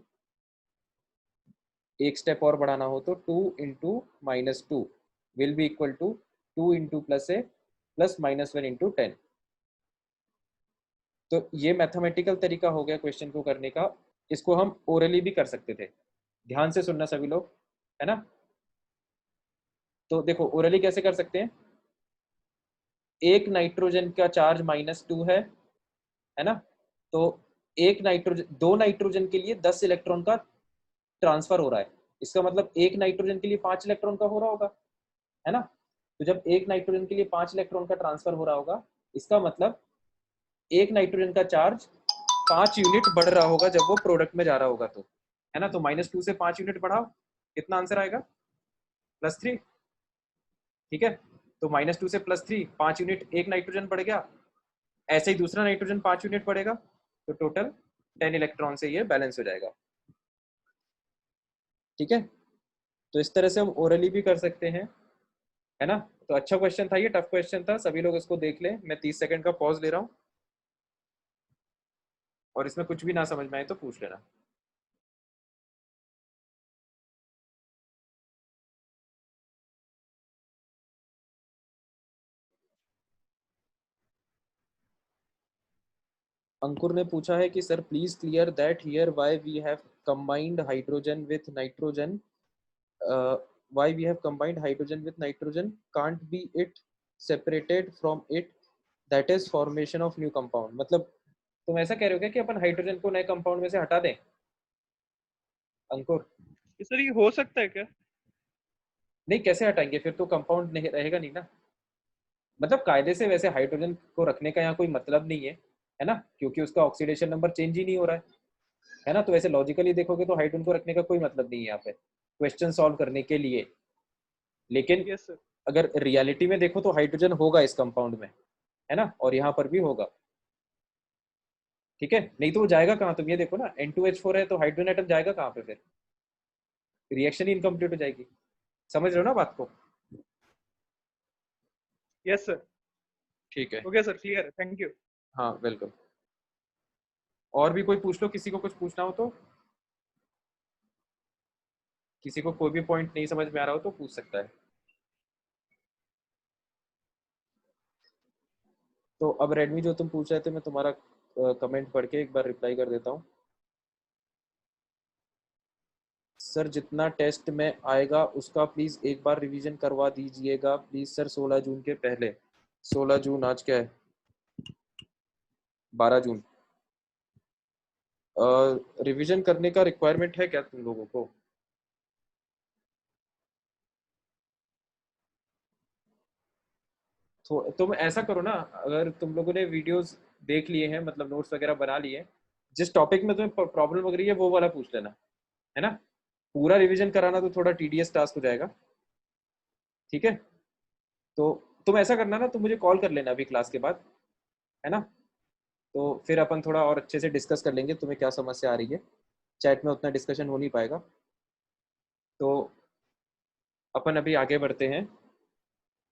एक स्टेप और बढ़ाना हो तो 2 into -2 will be equal to 2 into +A plus -1 into 10। तो ये मैथमेटिकल तरीका हो गया क्वेश्चन को करने का। इसको हम ओरली भी कर सकते थे। ध्यान से सुनना सभी लोग, है ना। तो देखो ओरली कैसे कर सकते हैं। एक नाइट्रोजन का चार्ज -2 है ना। तो एक नाइट्रोजन, 2 नाइट्रोजन के लिए 10 इलेक्ट्रॉन का ट्रांसफर हो रहा है। इसका मतलब एक नाइट्रोजन के लिए 5 इलेक्ट्रॉन का हो रहा होगा, है ना। तो जब एक नाइट्रोजन के लिए 5 इलेक्ट्रॉन का ट्रांसफर हो रहा होगा, इसका मतलब एक नाइट्रोजन का चार्ज 5 यूनिट बढ़ रहा होगा जब वो प्रोडक्ट में जा रहा होगा, तो है ना। तो -2 से 5 यूनिट बढ़ाओ, कितना आंसर आएगा? +3। ठीक है, तो -2 से +3, 5 यूनिट एक नाइट्रोजन बढ़ गया, ऐसे ही दूसरा नाइट्रोजन 5 यूनिट बढ़ेगा, तो टोटल 10 इलेक्ट्रॉन से ये बैलेंस हो जाएगा। ठीक है, तो इस तरह से हम ओरली भी कर सकते हैं, है ना। तो अच्छा क्वेश्चन था ये, टफ क्वेश्चन था, सभी लोग इसको देख लें। मैं 30 सेकंड का पॉज ले रहा हूँ, और इसमें कुछ भी ना समझ में आए तो पूछ लेना। अंकुर ने पूछा है कि sir please clear that here why we have combined hydrogen with nitrogen, why we have combined hydrogen with nitrogen, can't be it separated from it, that is formation of new compound. मतलब तुम ऐसा कह रहे हो क्या कि अपन hydrogen को नए कंपाउंड में से हटा दें, अंकुर? सर ये हो सकता है क्या? नहीं, कैसे हटाएंगे, फिर तो कंपाउंड नहीं रहेगा नहीं ना। मतलब कायदे से वैसे हाइड्रोजन को रखने का यहाँ कोई मतलब नहीं है ना, क्योंकि उसका ऑक्सीडेशन नंबर चेंज ही नहीं हो रहा है ना। तो वैसे लॉजिकली देखोगे तो हाइड्रोजन को रखने का कोई मतलब नहीं है यहाँ पे क्वेश्चन सॉल्व करने के लिए। लेकिन यस सर। अगर रियलिटी में देखो तो हाइड्रोजन होगा इस कंपाउंड में, है ना, और यहाँ पर भी होगा। ठीक है, नहीं तो वो जाएगा कहाँ? तुम ये देखो ना, N2H4 है, तो हाइड्रोजन एटम जाएगा कहाँ पे? फिर रिएक्शन ही इनकम्प्लीट हो जाएगी। समझ रहे हो ना बात को? Yes sir. ठीक है, ओके सर, क्लियर है, थैंक यू। हाँ वेलकम। और भी कोई पूछ लो, किसी को कुछ पूछना हो तो, किसी को कोई भी पॉइंट नहीं समझ में आ रहा हो तो पूछ सकता है। तो अब रेडमी जो तुम पूछ रहे थे, मैं तुम्हारा कमेंट पढ़ के एक बार रिप्लाई कर देता हूँ। सर जितना टेस्ट में आएगा उसका प्लीज़ एक बार रिवीजन करवा दीजिएगा प्लीज़ सर, 16 जून के पहले। 16 जून आज क्या है? 12 जून। रिवीजन करने का रिक्वायरमेंट है क्या तुम लोगों को? तो तुम ऐसा करो ना, अगर तुम लोगों ने वीडियोस देख लिए हैं, मतलब नोट्स वगैरह बना लिए हैं, जिस टॉपिक में तुम्हें प्रॉब्लम लग रही है वो वाला पूछ लेना, है ना? पूरा रिवीजन कराना तो थोड़ा टीडियस टास्क हो जाएगा। ठीक है, तो तुम ऐसा करना ना, तुम मुझे कॉल कर लेना अभी क्लास के बाद, है ना? तो फिर अपन थोड़ा और अच्छे से डिस्कस कर लेंगे तुम्हें क्या समस्या आ रही है। चैट में उतना डिस्कशन हो नहीं पाएगा। तो अपन अभी आगे बढ़ते हैं।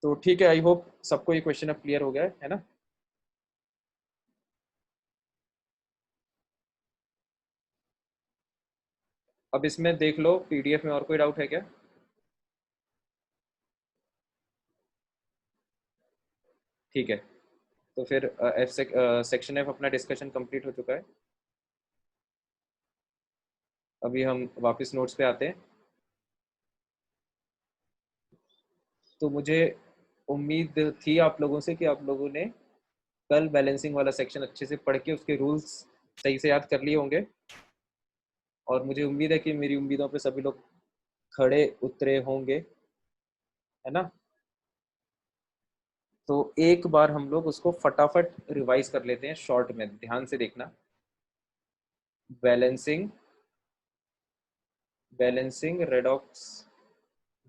तो ठीक है, आई होप सबको ये क्वेश्चन अब क्लियर हो गया है ना? अब इसमें देख लो पीडीएफ में और कोई डाउट है क्या? ठीक है, तो फिर सेक्शन एफ अपना डिस्कशन कंप्लीट हो चुका है। अभी हम वापस नोट्स पे आते हैं। तो मुझे उम्मीद थी आप लोगों से कि आप लोगों ने कल बैलेंसिंग वाला सेक्शन अच्छे से पढ़ के उसके रूल्स सही से याद कर लिए होंगे, और मुझे उम्मीद है कि मेरी उम्मीदों पे सभी लोग खड़े उतरे होंगे, है ना? तो एक बार हम लोग उसको फटाफट रिवाइज कर लेते हैं शॉर्ट में, ध्यान से देखना। Balancing balancing redox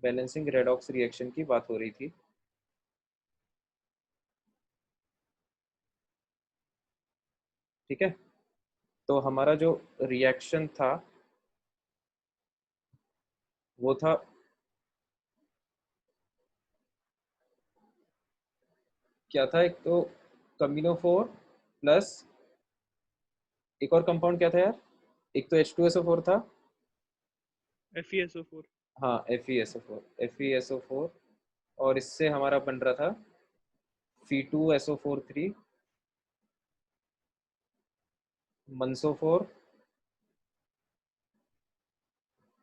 balancing redox reaction की बात हो रही थी। ठीक है, तो हमारा जो रिएक्शन था वो था, क्या था? एक तो कम्बिनोफोर प्लस एक और कंपाउंड क्या था यार? एक तो H2SO4 था। FeSO4। हाँ, FeSO4 और इससे हमारा बन रहा था Fe2SO4 3, Monso4,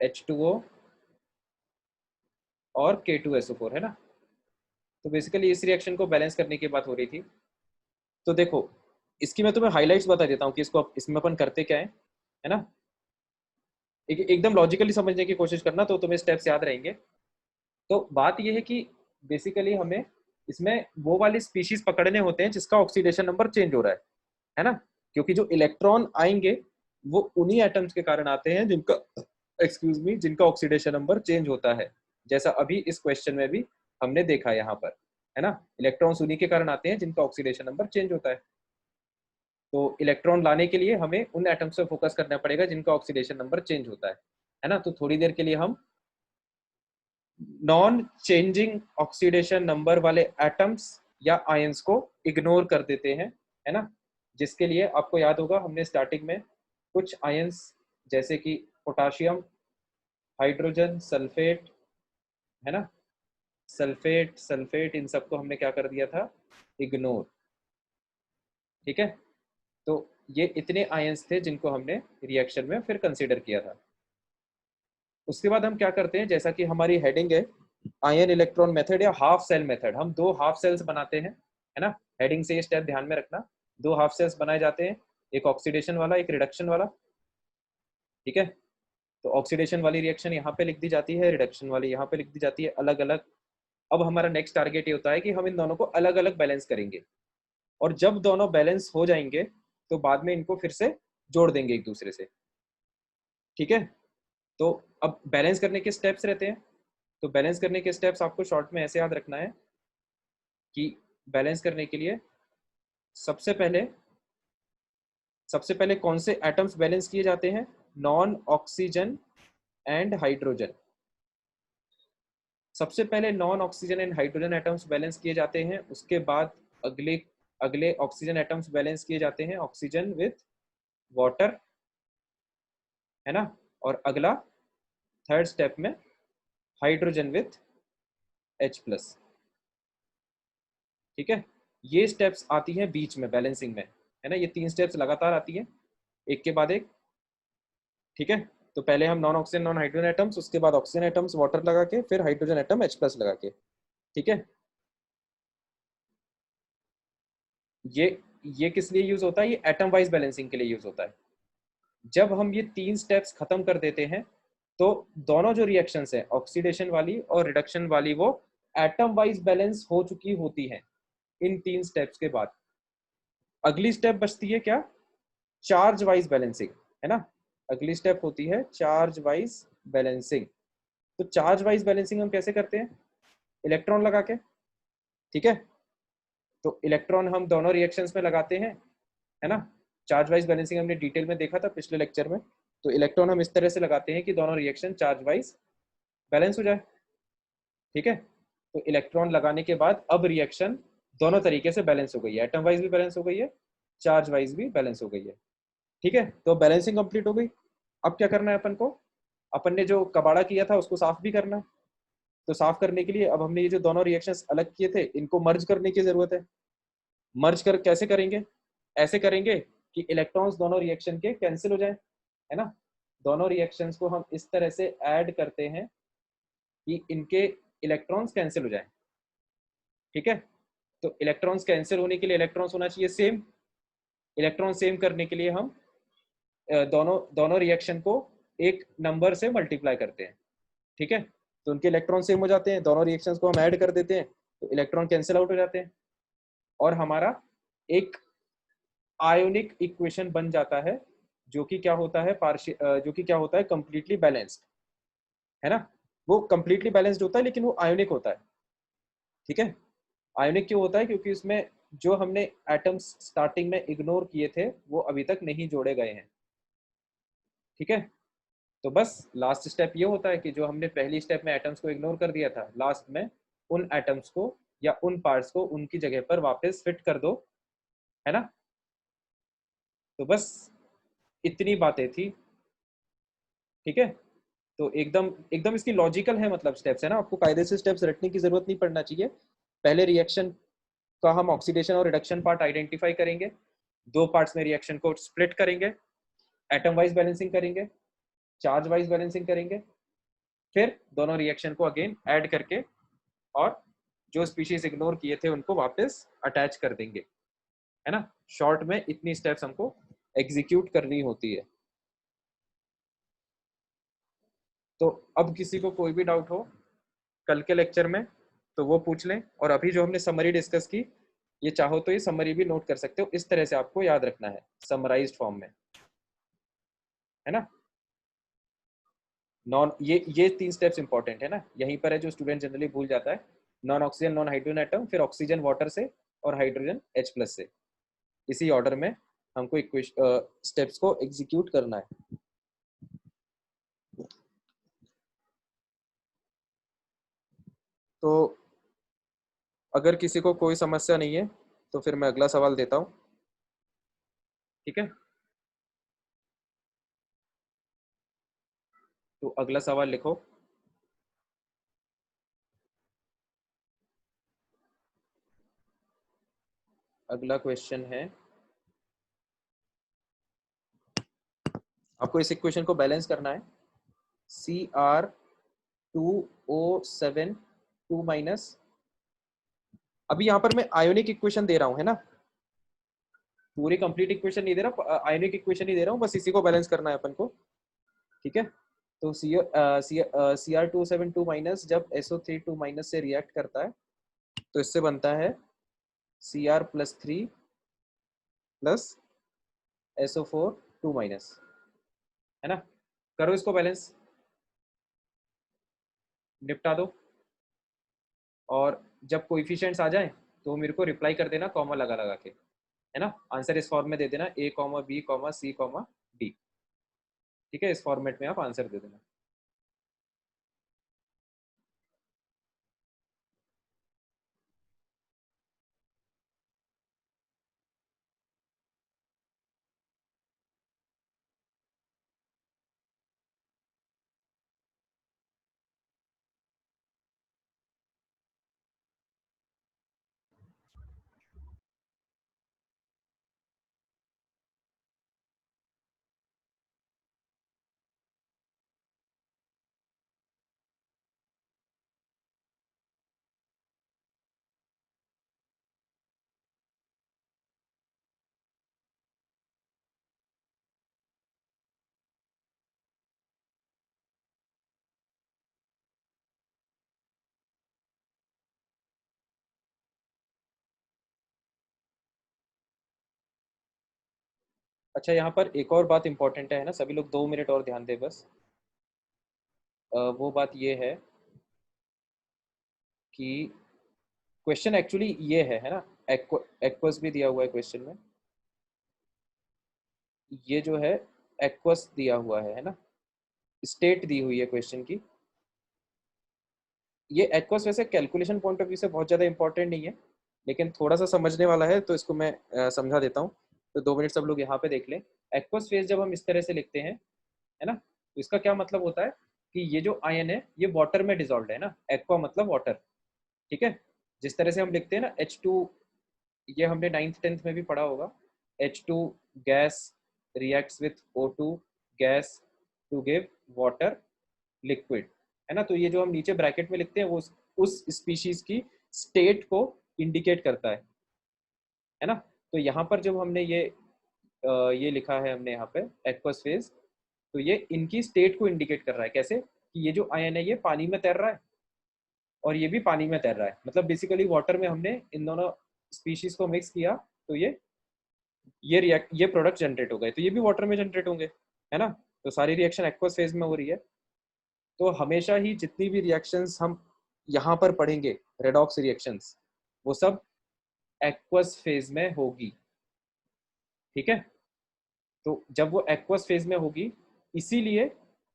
H2O और K2SO4, है ना? तो बेसिकली इस रिएक्शन को बैलेंस करने की बात हो रही थी। तो देखो, इसकी मैं तुम्हें हाइलाइट्स बता देता हूँ कि इसको इसमें अपन करते क्या है ना? एकदम लॉजिकली समझने की कोशिश करना तो तुम्हें स्टेप्स याद रहेंगे। तो बात यह है कि बेसिकली हमें इसमें वो वाले स्पीशीज पकड़ने होते हैं जिसका ऑक्सीडेशन नंबर चेंज हो रहा है ना? क्योंकि जो इलेक्ट्रॉन आएंगे वो उन्हीं एटम्स के कारण आते हैं जिनका, एक्सक्यूज मी, जिनका ऑक्सीडेशन नंबर चेंज होता है, जैसा अभी इस क्वेश्चन में भी हमने देखा यहाँ पर, है ना? इलेक्ट्रॉन्स उन्हीं के कारण आते हैं जिनका ऑक्सीडेशन नंबर चेंज होता है। तो इलेक्ट्रॉन लाने के लिए हमें उन एटम्स पे फोकस करना पड़ेगा जिनका ऑक्सीडेशन नंबर चेंज होता है ना? तो थोड़ी देर के लिए हम नॉन चेंजिंग ऑक्सीडेशन नंबर वाले एटम्स या आयंस को इग्नोर कर देते हैं, है ना? जिसके लिए आपको याद होगा हमने स्टार्टिंग में कुछ आयंस जैसे कि पोटाशियम, हाइड्रोजन, सल्फेट, है ना, सल्फेट सल्फेट, इन सबको हमने क्या कर दिया था? इग्नोर। ठीक है, तो ये इतने आयंस थे जिनको हमने रिएक्शन में फिर कंसीडर किया था। उसके बाद हम क्या करते हैं, जैसा कि हमारी हेडिंग है आयन इलेक्ट्रॉन मेथड या हाफ सेल मेथड, हम दो हाफ सेल्स बनाते हैं, है ना? हेडिंग से ये स्टेप ध्यान में रखना। दो हाफ सेल्स बनाए जाते हैं, एक ऑक्सीडेशन वाला, एक रिडक्शन वाला। ठीक है, तो ऑक्सीडेशन वाली रिएक्शन यहाँ पे लिख दी जाती है, रिडक्शन वाली यहाँ पे लिख दी जाती है, अलग अलग। अब हमारा नेक्स्ट टारगेट ये होता है कि हम इन दोनों को अलग अलग बैलेंस करेंगे, और जब दोनों बैलेंस हो जाएंगे तो बाद में इनको फिर से जोड़ देंगे एक दूसरे से। ठीक है, तो अब बैलेंस करने के स्टेप्स रहते हैं। तो बैलेंस करने के स्टेप्स आपको शॉर्ट में ऐसे याद रखना है कि बैलेंस करने के लिए सबसे पहले सबसे पहले कौन से एटम्स बैलेंस किए जाते हैं? Non oxygen and hydrogen. सबसे पहले non oxygen and hydrogen atoms balance किए जाते हैं, उसके बाद अगले अगले ऑक्सीजन एटम्स बैलेंस किए जाते हैं, ऑक्सीजन विथ वाटर, है ना? और अगला थर्ड स्टेप में हाइड्रोजन विथ H+। ठीक है, ये स्टेप्स आती हैं बीच में बैलेंसिंग में, है ना? ये तीन स्टेप्स लगातार आती हैं एक के बाद एक। ठीक है, तो पहले हम non oxygen non hydrogen atoms, उसके बाद ऑक्सीजन एटम्स वाटर लगा के, फिर हाइड्रोजन एटम H+ लगा के। ठीक है, ये ये किस लिए यूज होता है? ये एटम वाइज बैलेंसिंग के लिए यूज होता है। जब हम ये 3 स्टेप्स खत्म कर देते हैं तो दोनों जो रिएक्शंस है, ऑक्सीडेशन वाली और रिडक्शन वाली, वो एटम वाइज बैलेंस हो चुकी होती है इन 3 स्टेप्स के बाद। अगली स्टेप बचती है क्या? चार्ज वाइज बैलेंसिंग, है ना। अगली स्टेप होती है चार्ज वाइज बैलेंसिंग। तो चार्ज वाइज बैलेंसिंग हम कैसे करते हैं? इलेक्ट्रॉन लगा के, ठीक है। तो इलेक्ट्रॉन हम दोनों रिएक्शंस में लगाते हैं, है ना। चार्ज वाइज बैलेंसिंग हमने डिटेल में देखा था पिछले लेक्चर में। तो इलेक्ट्रॉन हम इस तरह से लगाते हैं कि दोनों रिएक्शन चार्ज वाइज बैलेंस हो जाए, ठीक है। तो इलेक्ट्रॉन लगाने के बाद अब रिएक्शन दोनों तरीके से बैलेंस हो गई है, एटम वाइज भी बैलेंस हो गई है, चार्ज वाइज भी बैलेंस हो गई है, ठीक है। तो बैलेंसिंग कंप्लीट हो गई। अब क्या करना है अपन को? अपन ने जो कबाड़ा किया था उसको साफ भी करना है। तो साफ करने के लिए अब हमने ये जो दोनों रिएक्शंस अलग किए थे इनको मर्ज करने की जरूरत है। मर्ज कर कैसे करेंगे? ऐसे करेंगे कि इलेक्ट्रॉन्स दोनों रिएक्शन के कैंसिल हो जाए, है ना। दोनों रिएक्शंस को हम इस तरह से ऐड करते हैं कि इनके इलेक्ट्रॉन्स कैंसिल हो जाए, ठीक है। तो इलेक्ट्रॉन्स कैंसिल होने के लिए इलेक्ट्रॉन्स होना चाहिए सेम। इलेक्ट्रॉन सेम करने के लिए हम दोनों दोनों रिएक्शन को एक नंबर से मल्टीप्लाई करते हैं, ठीक है। तो उनके इलेक्ट्रॉन सेम हो जाते हैं, दोनों रिएक्शंस को हम ऐड कर देते हैं, तो इलेक्ट्रॉन कैंसिल आउट हो जाते हैं और हमारा एक आयोनिक इक्वेशन बन जाता है, जो कि क्या होता है, जो कि क्या होता है, कंप्लीटली बैलेंस्ड, है ना। वो कंप्लीटली बैलेंस्ड होता है लेकिन वो आयोनिक होता है, ठीक है। आयोनिक क्यों होता है? क्योंकि उसमें जो हमने एटम्स स्टार्टिंग में इग्नोर किए थे वो अभी तक नहीं जोड़े गए हैं, ठीक है। तो बस लास्ट स्टेप ये होता है कि जो हमने पहली स्टेप में एटम्स को इग्नोर कर दिया था, लास्ट में उन एटम्स को या उन पार्ट्स को उनकी जगह पर वापस फिट कर दो, है ना। तो बस इतनी बातें थी, ठीक है। तो एकदम एकदम इसकी लॉजिकल है, मतलब स्टेप्स, है ना। आपको कायदे से स्टेप्स रटने की जरूरत नहीं पड़ना चाहिए। पहले रिएक्शन का हम ऑक्सीडेशन और रिडक्शन पार्ट आइडेंटिफाई करेंगे, दो पार्ट्स में रिएक्शन को स्प्लिट करेंगे, एटम वाइज बैलेंसिंग करेंगे, चार्ज वाइज बैलेंसिंग करेंगे, फिर दोनों रिएक्शन को अगेन ऐड करके और जो स्पीशीज इग्नोर किए थे उनको वापस अटैच कर देंगे, है ना। शॉर्ट में इतनी स्टेप्स हमको एग्जीक्यूट करनी होती है। तो अब किसी को कोई भी डाउट हो कल के लेक्चर में तो वो पूछ लें, और अभी जो हमने समरी डिस्कस की, ये चाहो तो ये समरी भी नोट कर सकते हो, इस तरह से आपको याद रखना है समराइज्ड फॉर्म में, है ना। नॉन ये 3 स्टेप्स इंपॉर्टेंट है ना, यहीं पर है जो स्टूडेंट जनरली भूल जाता है। Non oxygen non hydrogen atom, फिर ऑक्सीजन वाटर से, और हाइड्रोजन H+ से, इसी ऑर्डर में हमको स्टेप्स को एग्जीक्यूट करना है। तो अगर किसी को कोई समस्या नहीं है तो फिर मैं अगला सवाल देता हूँ, ठीक है। तो अगला सवाल लिखो। अगला क्वेश्चन है, आपको इस इक्वेशन को बैलेंस करना है। Cr2O7 2 अभी यहाँ पर मैं आयोनिक इक्वेशन दे रहा हूँ, है ना। पूरी कंप्लीट इक्वेशन नहीं दे रहा, आयोनिक इक्वेशन ही दे रहा हूँ, बस इसी को बैलेंस करना है अपन को, ठीक है। तो Cr2O7 2 जब SO3 2 से रिएक्ट करता है तो इससे बनता है Cr+3 + SO4 2 है ना। करो इसको बैलेंस, निपटा दो, और जब कोएफिशिएंट्स आ जाए तो मेरे को रिप्लाई कर देना कॉमा लगा लगा के, है ना। आंसर इस फॉर्म में दे देना A, B, C, ठीक है। इस फॉर्मेट में आप आंसर दे देना। अच्छा, यहाँ पर एक और बात इंपॉर्टेंट है ना, सभी लोग 2 मिनट और ध्यान दे बस। वो बात ये है कि क्वेश्चन एक्चुअली ये है ना, एक्वस भी दिया हुआ है क्वेश्चन में, ये जो है एक्वस दिया हुआ है ना, स्टेट दी हुई है क्वेश्चन की। ये एक्वस वैसे कैलकुलेशन पॉइंट ऑफ व्यू से बहुत ज़्यादा इंपॉर्टेंट नहीं है, लेकिन थोड़ा सा समझने वाला है, तो इसको मैं समझा देता हूँ। तो 2 मिनट सब लोग यहाँ पे देख लें। एक्वस फेज जब हम इस तरह से लिखते हैं, है ना, तो इसका क्या मतलब होता है कि ये जो आयन है ये वाटर में डिजोल्व है ना, एक्वा मतलब वाटर, ठीक है। जिस तरह से हम लिखते हैं ना H2, ये हमने 9th 10th में भी पढ़ा होगा, H2 gas reacts with O2 gas to give water liquid, है ना। तो ये जो हम नीचे ब्रैकेट में लिखते हैं वो उस स्पीशीज की स्टेट को इंडिकेट करता है ना। तो यहाँ पर जब हमने ये लिखा है हमने यहाँ पे एक्वस फेज, तो ये इनकी स्टेट को इंडिकेट कर रहा है। कैसे कि ये जो आयन है ये पानी में तैर रहा है और ये भी पानी में तैर रहा है, मतलब बेसिकली वाटर में हमने इन दोनों स्पीशीज को मिक्स किया, तो ये प्रोडक्ट जनरेट हो गए, तो ये भी वाटर में जनरेट होंगे, है ना। तो सारी रिएक्शन एक्वस फेज में हो रही है। तो हमेशा ही जितनी भी रिएक्शंस हम यहाँ पर पढ़ेंगे, रेडॉक्स रिएक्शंस, वो सब एक्वस फेज में होगी, ठीक है। तो जब वो एक्वस फेज में होगी, इसीलिए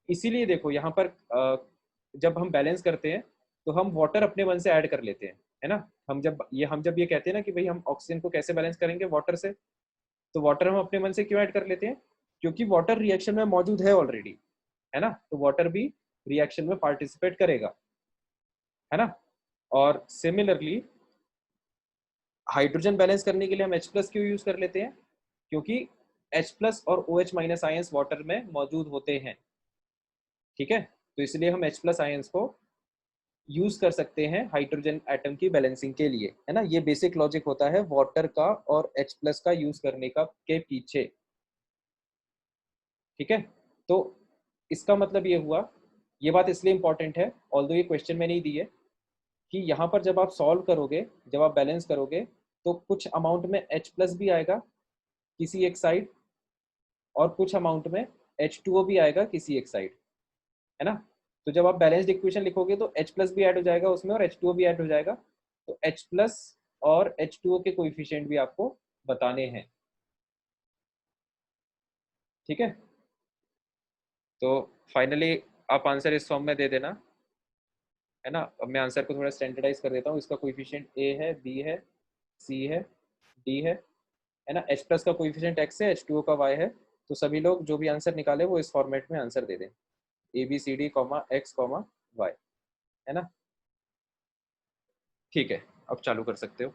इसीलिए देखो यहाँ पर जब हम बैलेंस करते हैं तो हम वाटर अपने मन से ऐड कर लेते हैं, है ना। हम जब ये कहते हैं ना कि भाई हम ऑक्सीजन को कैसे बैलेंस करेंगे वाटर से, तो वाटर हम अपने मन से क्यों ऐड कर लेते हैं, क्योंकि वाटर रिएक्शन में मौजूद है ऑलरेडी, है ना। तो वाटर भी रिएक्शन में पार्टिसिपेट करेगा, है ना। और सिमिलरली हाइड्रोजन बैलेंस करने के लिए हम H+ क्यों यूज कर लेते हैं, क्योंकि H+ और OH- आयंस वाटर में मौजूद होते हैं, ठीक है। तो इसलिए हम H+ आयंस को यूज कर सकते हैं हाइड्रोजन एटम की बैलेंसिंग के लिए, है ना। ये बेसिक लॉजिक होता है वाटर का और H+ का यूज करने का के पीछे, ठीक है। तो इसका मतलब ये हुआ, ये बात इसलिए इंपॉर्टेंट है, ऑल्दो ये क्वेश्चन में नहीं दी है, कि यहाँ पर जब आप सॉल्व करोगे, जब आप बैलेंस करोगे, तो कुछ अमाउंट में H+ भी आएगा किसी एक साइड, और कुछ अमाउंट में H2O भी आएगा किसी एक साइड, है ना। तो जब आप बैलेंस्ड इक्वेशन लिखोगे तो H+ भी ऐड हो जाएगा उसमें और H2O भी ऐड हो जाएगा, तो H+ और H2O के कोएफिशिएंट भी आपको बताने हैं, ठीक है। तो फाइनली आप आंसर इस फॉर्म में दे देना, है ना। अब मैं आंसर को थोड़ा स्टैंडर्डाइज कर देता हूँ। इसका कोएफिशिएंट A है, B है, C है, D है ना। H+ का कोएफिशिएंट X है, H2O का Y है। तो सभी लोग जो भी आंसर निकाले वो इस फॉर्मेट में आंसर दे दें, ABCD X Y, है ना। ठीक है, अब चालू कर सकते हो।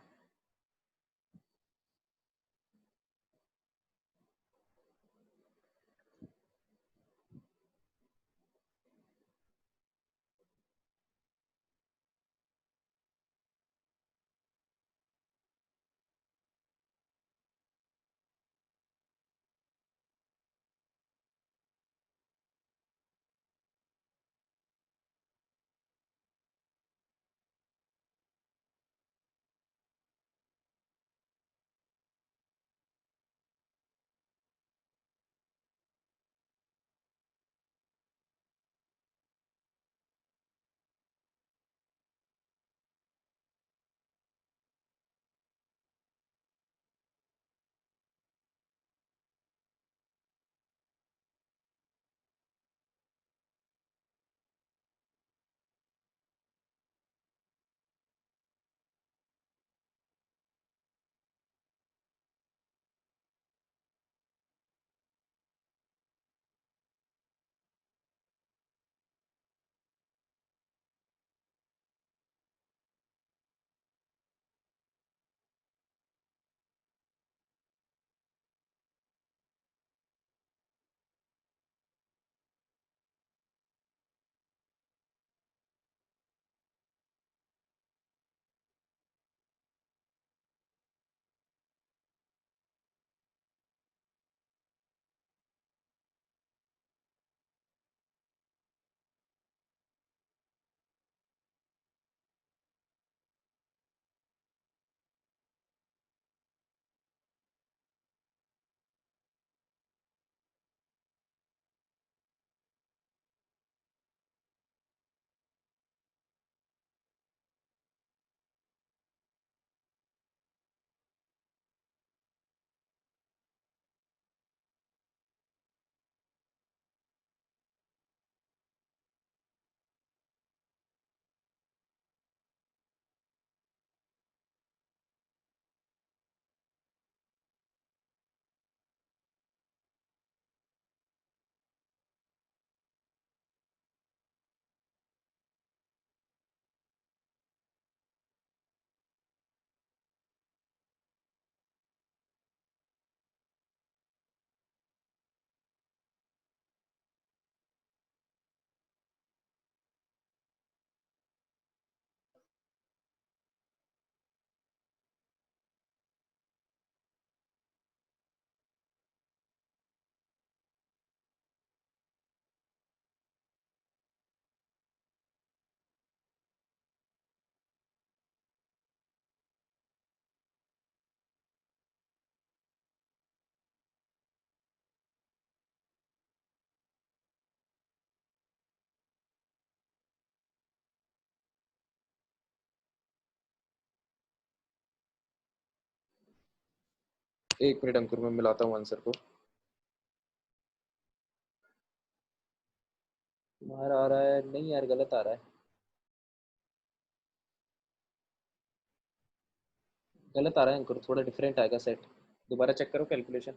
एक मिनट अंकुर, मैं मिलाता हूँ आंसर को। तुम्हारा आ रहा है नहीं यार, गलत आ रहा है, गलत आ रहा है अंकुर, थोड़ा डिफरेंट आएगा सेट। दोबारा चेक करो कैलकुलेशन।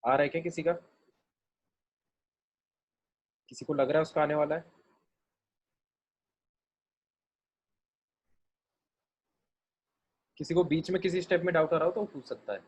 आ रहा है क्या किसी का? किसी को लग रहा है उसका आने वाला है? किसी को बीच में किसी स्टेप में डाउट आ रहा हो तो वो पूछ सकता है।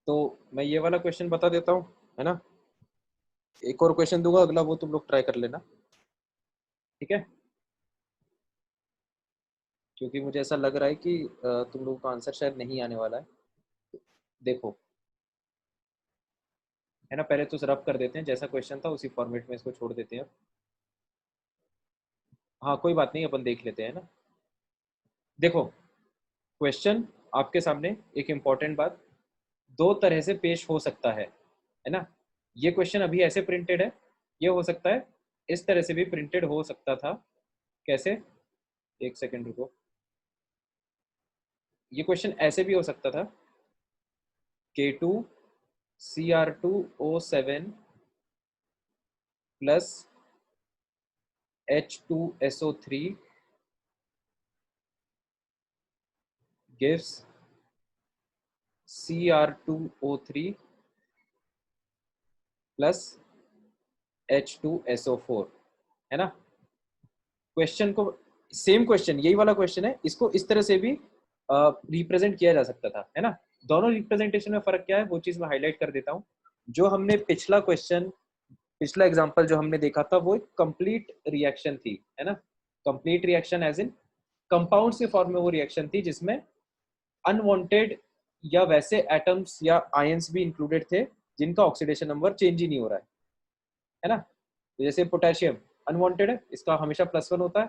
तो मैं ये वाला क्वेश्चन बता देता हूँ, है ना। एक और क्वेश्चन दूंगा अगला, वो तुम लोग ट्राई कर लेना, ठीक है। क्योंकि मुझे ऐसा लग रहा है कि तुम लोगों का आंसर शायद नहीं आने वाला है। देखो, है ना, पहले तो रब कर देते हैं, जैसा क्वेश्चन था उसी फॉर्मेट में इसको छोड़ देते हैं। हाँ कोई बात नहीं, अपन देख लेते हैं ना। देखो, क्वेश्चन आपके सामने, एक इम्पॉर्टेंट बात, दो तरह से पेश हो सकता है ना। ये क्वेश्चन अभी ऐसे प्रिंटेड है, ये हो सकता है इस तरह से भी प्रिंटेड हो सकता था। कैसे? एक सेकंड रुको। ये क्वेश्चन ऐसे भी हो सकता था, K2Cr2O7 plus H2SO3 gives Cr2O3 plus H2SO4, है ना। क्वेश्चन को, सेम क्वेश्चन, यही वाला क्वेश्चन है, इसको इस तरह से भी रिप्रेजेंट किया जा सकता था, है ना। दोनों रिप्रेजेंटेशन में फर्क क्या है वो चीज मैं हाईलाइट कर देता हूँ। जो हमने पिछला क्वेश्चन, पिछला एग्जांपल जो हमने देखा था, वो एक कंप्लीट रिएक्शन थी, है ना। Complete reaction as in compounds के फॉर्म में वो रिएक्शन थी जिसमें अनवांटेड या वैसे एटम्स या आयंस भी इंक्लूडेड थे जिनका ऑक्सीडेशन नंबर चेंज ही नहीं हो रहा है ना। तो जैसे पोटेशियम अनवांटेड है, इसका हमेशा +1 होता है,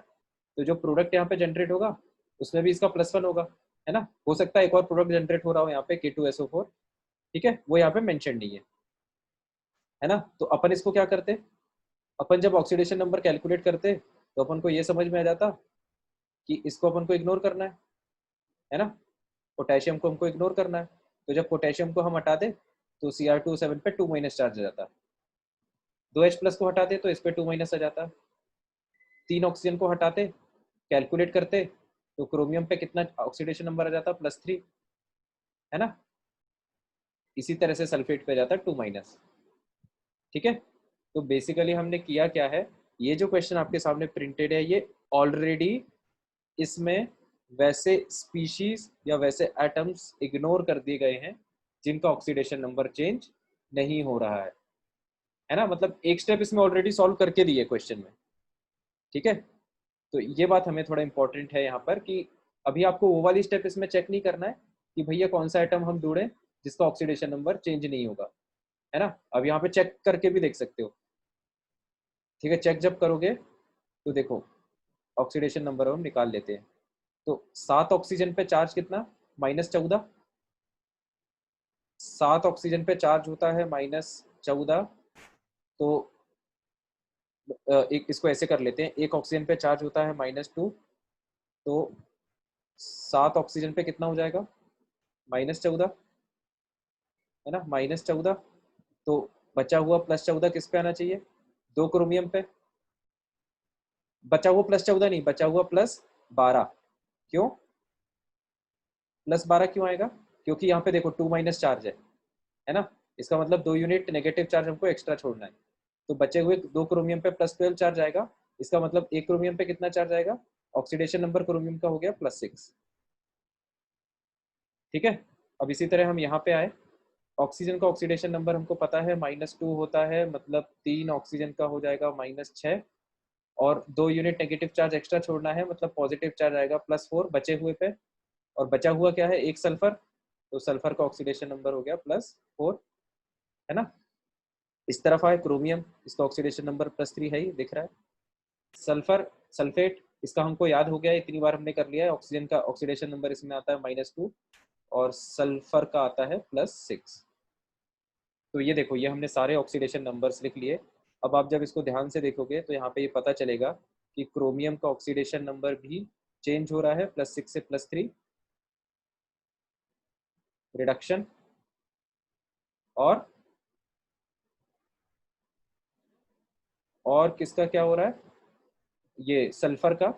तो जो प्रोडक्ट यहाँ पे जनरेट होगा उसमें भी इसका +1 होगा, है ना। हो सकता है एक और प्रोडक्ट जनरेट हो रहा हो यहाँ पे K2SO4, ठीक है, वो यहाँ पे मेंशन नहीं है ना। तो अपन इसको क्या करते, अपन जब ऑक्सीडेशन नंबर कैलकुलेट करते तो अपन को ये समझ में आ जाता कि इसको अपन को इग्नोर करना है ना, पोटेशियम को हमको इग्नोर करना है। तो जब पोटेशियम को हम हटा दे तो Cr2O7 पे 2- चार्ज आ जाता है, 2H+ को हटाते तो इस पे 2- आ जाता, 3 ऑक्सीजन को हटाते कैलकुलेट करते तो क्रोमियम पे कितना ऑक्सीडेशन नंबर आ जाता, +3, है ना। इसी तरह से सल्फेट पे जाता 2-, ठीक है। तो बेसिकली हमने किया क्या है, ये जो क्वेश्चन आपके सामने प्रिंटेड है ये ऑलरेडी इसमें वैसे स्पीशीज या वैसे एटम्स इग्नोर कर दिए गए हैं जिनका ऑक्सीडेशन नंबर चेंज नहीं हो रहा है ना। मतलब एक स्टेप इसमें ऑलरेडी सॉल्व करके दिए क्वेश्चन में, ठीक है। तो ये बात हमें थोड़ा इंपॉर्टेंट है यहाँ पर कि अभी आपको वो वाली स्टेप इसमें चेक नहीं करना है कि भैया कौन सा आइटम हम ढूंढें जिसका ऑक्सीडेशन नंबर चेंज नहीं होगा, है ना। अब यहाँ पे चेक करके भी देख सकते हो, ठीक है। चेक जब करोगे तो देखो ऑक्सीडेशन नंबर हम निकाल लेते हैं। तो 7 ऑक्सीजन पे चार्ज कितना, -14, 7 ऑक्सीजन पे चार्ज होता है -14। तो एक इसको ऐसे कर लेते हैं, एक ऑक्सीजन पे चार्ज होता है -2, तो 7 ऑक्सीजन पे कितना हो जाएगा, -14, है ना, -14। तो बचा हुआ +14 किस पे आना चाहिए, 2 क्रोमियम पे। बचा हुआ +14 नहीं, बचा हुआ +12। क्यों +12 क्यों आएगा, क्योंकि यहाँ पे देखो 2- चार्ज है ना। इसका मतलब 2 यूनिट नेगेटिव चार्ज हमको एक्स्ट्रा छोड़ना है। तो बचे हुए 2 क्रोमियम पे +12 चार्ज आएगा, इसका मतलब 1 क्रोमियम पे कितना चार्ज आएगा, ऑक्सीडेशन नंबर क्रोमियम का हो गया +6, ठीक है। अब इसी तरह हम यहाँ पे आए, ऑक्सीजन का ऑक्सीडेशन नंबर हमको पता है -2 होता है, मतलब 3 ऑक्सीजन का हो जाएगा -6, और 2 यूनिट नेगेटिव चार्ज एक्स्ट्रा छोड़ना है, मतलब पॉजिटिव चार्ज आएगा +4 बचे हुए पे। और बचा हुआ क्या है, एक सल्फर, तो सल्फर का ऑक्सीडेशन नंबर हो गया +4, है ना। इस तरफ आए क्रोमियम, इसका ऑक्सीडेशन नंबर +3 है ही दिख रहा है। सल्फर सल्फेट, इसका हमको याद हो गया, इतनी बार हमने कर लिया है। ऑक्सीजन का ऑक्सीडेशन नंबर इसमें आता है -2 और सल्फर का आता है +6। तो ये देखो, ये हमने सारे ऑक्सीडेशन नंबर्स लिख लिए। अब आप जब इसको ध्यान से देखोगे तो यहाँ पे ये पता चलेगा कि क्रोमियम का ऑक्सीडेशन नंबर भी चेंज हो रहा है, +6 से +3, रिडक्शन। और किसका क्या हो रहा है, ये सल्फर का,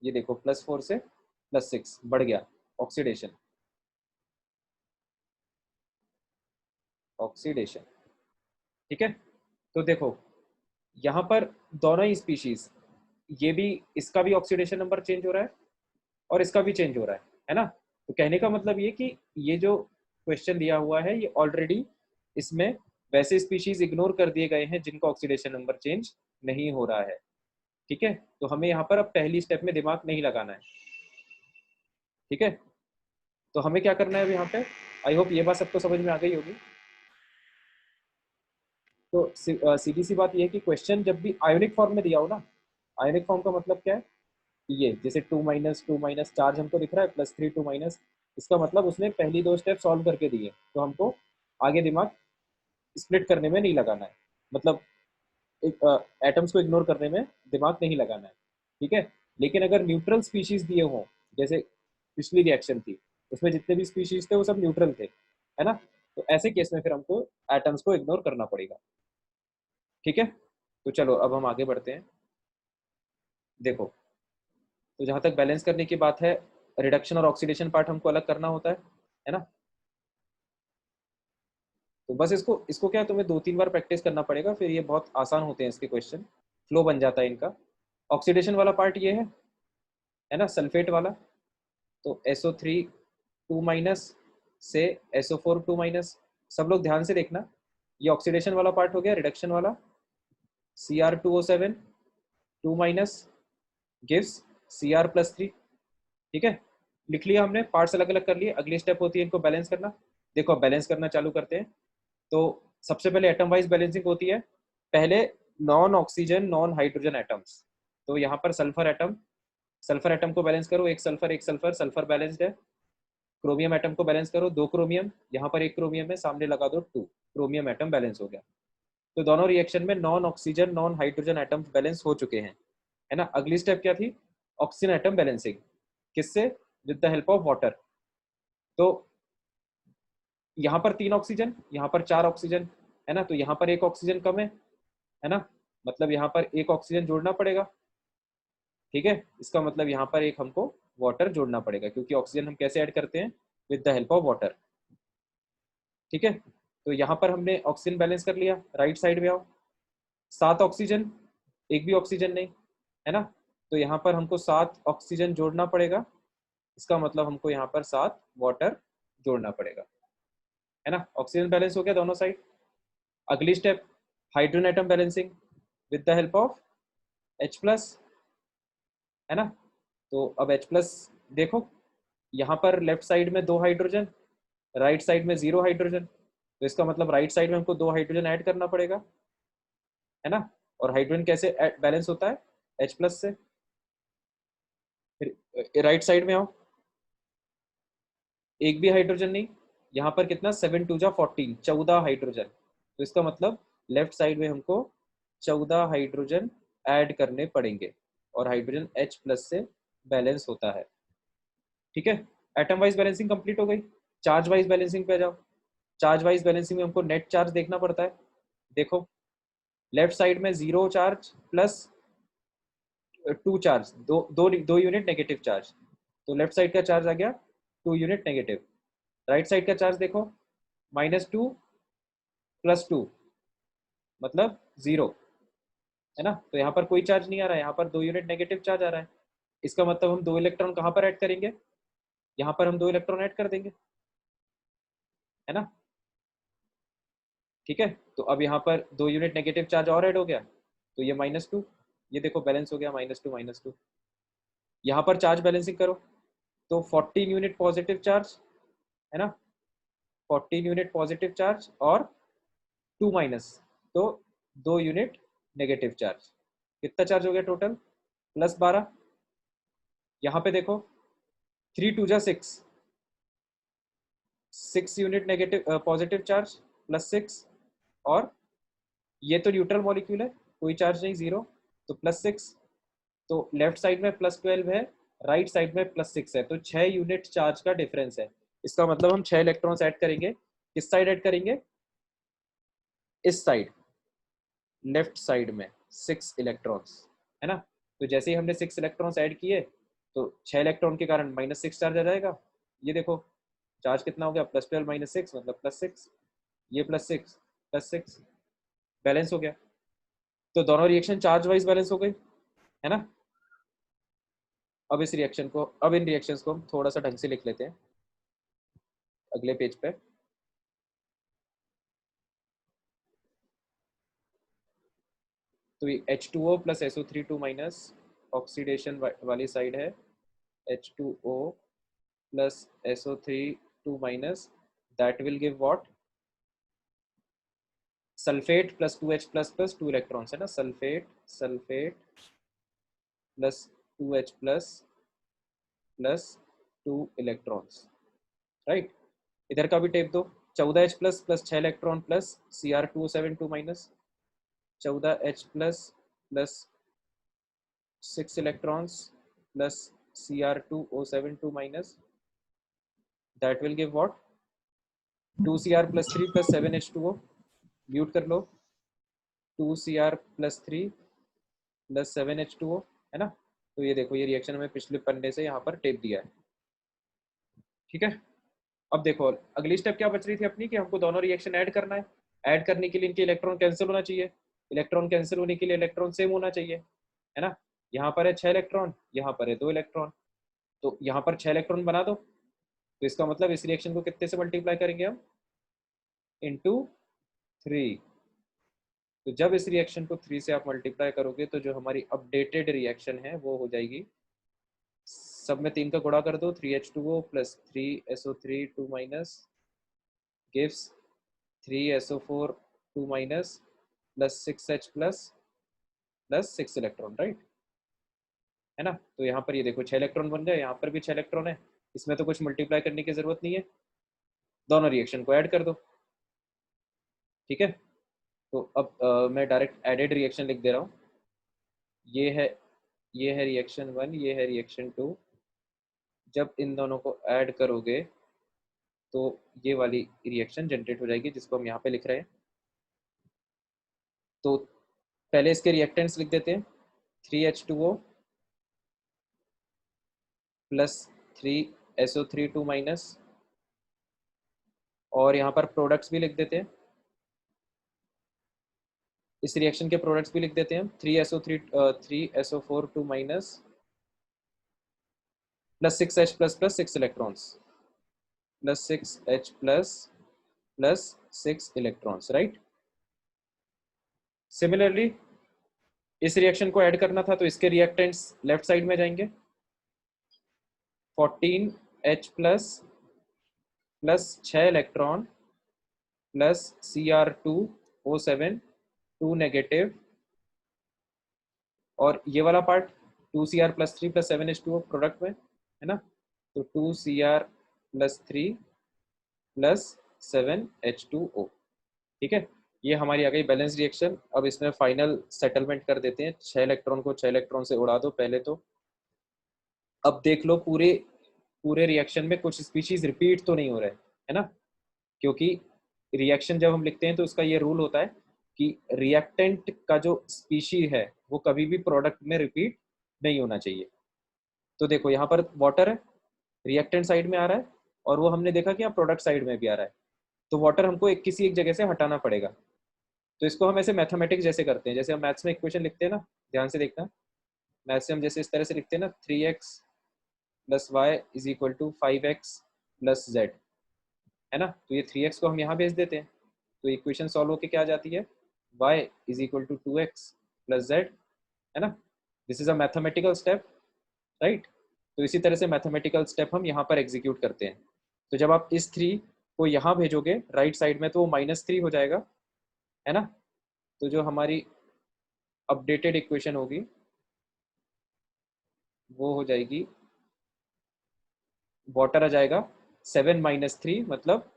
ये देखो +4 से +6 बढ़ गया ऑक्सीडेशन, ऑक्सीडेशन, ठीक है। तो देखो यहाँ पर दोनों ही स्पीशीज, ये भी, इसका भी ऑक्सीडेशन नंबर चेंज हो रहा है और इसका भी चेंज हो रहा है ना। तो कहने का मतलब ये कि ये जो क्वेश्चन दिया हुआ है ये ऑलरेडी इसमें वैसे स्पीशीज इग्नोर कर दिए गए हैं जिनका ऑक्सीडेशन नंबर चेंज नहीं हो रहा है, ठीक है। तो हमें यहाँ पर अब पहली स्टेप में दिमाग नहीं लगाना है, ठीक है। तो हमें क्या करना है अब यहाँ पे, आई होप ये बात सबको समझ में आ गई होगी। तो सीधी सी बात ये है कि क्वेश्चन जब भी आयोनिक फॉर्म में दिया हो ना, आयोनिक फॉर्म का मतलब क्या है, ये जैसे 2- चार्ज हमको दिख रहा है +3 2-, इसका मतलब उसने पहली 2 स्टेप सॉल्व करके दिए, तो हमको आगे दिमाग स्प्लिट करने में नहीं लगाना है, मतलब एक एटम्स को इग्नोर करने में दिमाग नहीं लगाना है, ठीक है। लेकिन अगर न्यूट्रल स्पीशीज दिए हों, जैसे पिछली रिएक्शन थी उसमें जितने भी स्पीशीज थे वो सब न्यूट्रल थे, है ना, तो ऐसे केस में फिर हमको एटम्स को इग्नोर करना पड़ेगा, ठीक है। तो चलो अब हम आगे बढ़ते हैं। देखो, तो जहां तक बैलेंस करने की बात है, रिडक्शन और ऑक्सीडेशन पार्ट हमको अलग करना होता है ना। तो बस इसको इसको क्या है, तुम्हें 2-3 बार प्रैक्टिस करना पड़ेगा, फिर ये बहुत आसान होते हैं इसके क्वेश्चन, फ्लो बन जाता है इनका। ऑक्सीडेशन वाला पार्ट ये है ना, सल्फेट वाला। तो SO3 2- से SO4 2-, सब लोग ध्यान से देखना, ये ऑक्सीडेशन वाला पार्ट हो गया। रिडक्शन वाला Cr2O7 2- गिव्स Cr+3, ठीक है, लिख लिया हमने, पार्ट्स अलग अलग कर लिए। अगली स्टेप होती है इनको बैलेंस करना। देखो अब बैलेंस करना चालू करते हैं। तो सबसे पहले एटम वाइज बैलेंसिंग होती है। पहले non oxygen non hydrogen atoms, तो यहाँ पर सल्फर एटम को बैलेंस करो, एक सल्फर, सल्फर बैलेंस्ड है। क्रोमियम एटम को बैलेंस करो, 2 क्रोमियम, यहाँ पर 1 क्रोमियम है, सामने लगा दो 2, क्रोमियम एटम बैलेंस हो गया। तो दोनों रिएक्शन में non oxygen non hydrogen atoms balance हो चुके हैं, है ना। अगली स्टेप क्या थी, ऑक्सीजन एटम बैलेंसिंग, किससे, with the help of water. तो यहाँ पर 3 ऑक्सीजन, यहाँ पर 4 ऑक्सीजन, है ना, तो यहाँ पर 1 ऑक्सीजन कम है ना, मतलब यहाँ पर 1 ऑक्सीजन जोड़ना पड़ेगा। ठीक है, इसका मतलब यहाँ पर एक हमको वाटर जोड़ना पड़ेगा, क्योंकि ऑक्सीजन हम कैसे ऐड करते हैं, with the help of water. ठीक है, तो यहाँ पर हमने ऑक्सीजन बैलेंस कर लिया। राइट साइड में आओ, 7 ऑक्सीजन, एक भी ऑक्सीजन नहीं, है ना, तो यहाँ पर हमको 7 ऑक्सीजन जोड़ना पड़ेगा। इसका मतलब हमको यहाँ पर 7 वाटर जोड़ना पड़ेगा, है ना। ऑक्सीजन बैलेंस हो गया दोनों साइड। अगली step, hydrogen atom balancing with the help of H+, है ना। तो अब H+, देखो यहाँ पर लेफ्ट साइड में 2 हाइड्रोजन, राइट साइड में 0 हाइड्रोजन, तो इसका मतलब राइट साइड में हमको 2 हाइड्रोजन ऐड करना पड़ेगा, है ना। और हाइड्रोजन कैसे बैलेंस होता है, H+ से। फिर राइट साइड में आओ, एक भी हाइड्रोजन नहीं, यहाँ पर कितना, 7 2 जा 14, 14 हाइड्रोजन, तो इसका मतलब लेफ्ट साइड में हमको 14 हाइड्रोजन ऐड करने पड़ेंगे, और हाइड्रोजन H+ से बैलेंस होता है। ठीक है, एटम वाइज बैलेंसिंग कंप्लीट हो गई। चार्ज वाइज बैलेंसिंग पे आ जाओ। चार्ज वाइज बैलेंसिंग में हमको नेट चार्ज देखना पड़ता है। देखो लेफ्ट साइड में 0 चार्ज प्लस 2 चार्ज, दो यूनिट नेगेटिव चार्ज, तो लेफ्ट साइड का चार्ज आ गया 2 यूनिट नेगेटिव। राइट साइड का चार्ज देखो, -2 +2 मतलब 0, है ना, तो यहाँ पर कोई चार्ज नहीं आ रहा है, यहाँ पर 2 यूनिट नेगेटिव चार्ज आ रहा है। इसका मतलब हम 2 इलेक्ट्रॉन कहाँ पर ऐड करेंगे, यहाँ पर हम 2 इलेक्ट्रॉन ऐड कर देंगे, है ना। ठीक है, तो अब यहाँ पर 2 यूनिट नेगेटिव चार्ज और ऐड हो गया, तो ये -2, ये देखो बैलेंस हो गया, -2 यहाँ पर चार्ज बैलेंसिंग करो, तो 14 यूनिट पॉजिटिव चार्ज, है ना, 14 यूनिट पॉजिटिव चार्ज और 2 माइनस, तो 2 यूनिट नेगेटिव चार्ज। कितना चार्ज हो गया टोटल, +12। यहाँ पे देखो 3 2 जा 6, 6 यूनिट नेगेटिव पॉजिटिव चार्ज +6, और ये तो न्यूट्रल मॉलिक्यूल है, कोई चार्ज नहीं, 0, तो +6, तो लेफ्ट साइड में +12 है, राइट साइड में +6 है, तो 6 यूनिट चार्ज का डिफरेंस है। इसका मतलब हम 6 इलेक्ट्रॉन्स ऐड करेंगे, किस साइड ऐड करेंगे, इस साइड, लेफ्ट साइड में 6 इलेक्ट्रॉन्स, है ना। तो जैसे ही हमने 6 इलेक्ट्रॉन्स ऐड किए, तो 6 इलेक्ट्रॉन के कारण -6 चार्ज आ जाएगा। ये देखो चार्ज कितना हो गया, +12 -6 मतलब +6, ये +6 बैलेंस हो गया। तो दोनों रिएक्शन चार्ज वाइज बैलेंस हो गई, है ना। अब इन रिएक्शंस को हम थोड़ा सा ढंग से लिख लेते हैं अगले पेज पे। तो ये H2O + SO3 2- ऑक्सीडेशन वाली साइड है, H2O + SO3 2- that will give what, sulphate +2H++ 2 electrons, है ना, सल्फेट +2H+ + 2 इलेक्ट्रॉन्स, राइट। इधर का भी टेप दो, 14H+ + 6 electron plus Cr2O7 2- 14H+ + 6 electrons plus Cr2O7 2- that will give what, 2Cr + 3 + 7H2O, mute कर लो, 2Cr + 3 + 7H2O, है ना। तो ये देखो ये रिएक्शन हमें पिछले पन्ने से यहाँ पर टेप दिया है। ठीक है, अब देखो अगली स्टेप क्या बच रही थी अपनी, कि हमको दोनों रिएक्शन ऐड करना है। ऐड करने के लिए इनके इलेक्ट्रॉन कैंसिल होना चाहिए, इलेक्ट्रॉन कैंसिल होने के लिए इलेक्ट्रॉन सेम होना चाहिए, है ना। यहाँ पर है 6 इलेक्ट्रॉन, यहाँ पर है 2 इलेक्ट्रॉन, तो यहाँ पर 6 इलेक्ट्रॉन बना दो। तो इसका मतलब इस रिएक्शन को कितने से मल्टीप्लाई करेंगे हम, इंटू 3। तो जब इस रिएक्शन को 3 से आप मल्टीप्लाई करोगे, तो जो हमारी अपडेटेड रिएक्शन है वो हो जाएगी सब में 3 का गुणा कर दो, 3H2O plus 3SO3 2 minus gives 3SO4 2 minus plus 6H plus 6 electron, right, है ना। तो यहाँ पर ये देखो 6 इलेक्ट्रॉन बन गए, यहाँ पर भी 6 इलेक्ट्रॉन है, इसमें तो कुछ मल्टीप्लाई करने की जरूरत नहीं है, दोनों रिएक्शन को ऐड कर दो, ठीक है। तो अब मैं डायरेक्ट एडेड रिएक्शन लिख दे रहा हूँ, ये है रिएक्शन 1, ये है रिएक्शन 2। जब इन दोनों को ऐड करोगे तो ये वाली रिएक्शन जनरेट हो जाएगी, जिसको हम यहाँ पे लिख रहे हैं। तो पहले इसके रिएक्टेंट्स लिख देते हैं, 3H2O प्लस 3SO3 2 माइनस, और यहाँ पर प्रोडक्ट्स भी लिख देते हैं, इस रिएक्शन के प्रोडक्ट्स भी लिख देते हैं, 3SO4 2 minus plus 6H plus 6 electrons, plus 6H plus 6 electrons, right. Similarly इस रिएक्शन को ऐड करना था, तो इसके रिएक्टेंट्स लेफ्ट साइड में जाएंगे, 14H plus 6 electron plus Cr2O7 2 negative, और ये वाला part 2Cr plus 3 plus 7H2O product में है ना, तो 2Cr प्लस 3 प्लस 7H2O, ठीक है। ये हमारी आ गई बैलेंस रिएक्शन। अब इसमें फाइनल सेटलमेंट कर देते हैं, 6 इलेक्ट्रॉन को 6 इलेक्ट्रॉन से उड़ा दो पहले तो। अब देख लो पूरे रिएक्शन में कुछ स्पीशीज रिपीट तो नहीं हो रहे है ना, क्योंकि रिएक्शन जब हम लिखते हैं तो उसका ये रूल होता है कि रिएक्टेंट का जो स्पीशी है वो कभी भी प्रोडक्ट में रिपीट नहीं होना चाहिए। तो देखो यहाँ पर वाटर है, रिएक्टेंट साइड में आ रहा है, और वो हमने देखा कि यहाँ प्रोडक्ट साइड में भी आ रहा है, तो वाटर हमको किसी एक जगह से हटाना पड़ेगा। तो इसको हम ऐसे मैथमेटिक्स जैसे करते हैं, जैसे हम मैथ्स में इक्वेशन लिखते हैं ना, ध्यान से देखना, मैथ्स से हम जैसे इस तरह से लिखते हैं ना, 3x plus Y is equal to 5x plus Z, है ना। तो ये 3x को हम यहाँ भेज देते हैं, तो इक्वेशन सॉल्व होके क्या आ जाती है, y is equal to 2x plus Z, है ना। This is a mathematical step, right. तो इसी तरह से मैथमेटिकल स्टेप हम यहाँ पर एग्जीक्यूट करते हैं। तो जब आप इस 3 को यहाँ भेजोगे राइट साइड में, तो वो -3 हो जाएगा, है ना। तो जो हमारी अपडेटेड इक्वेशन होगी वो हो जाएगी, वाटर आ जाएगा 7 - 3, मतलब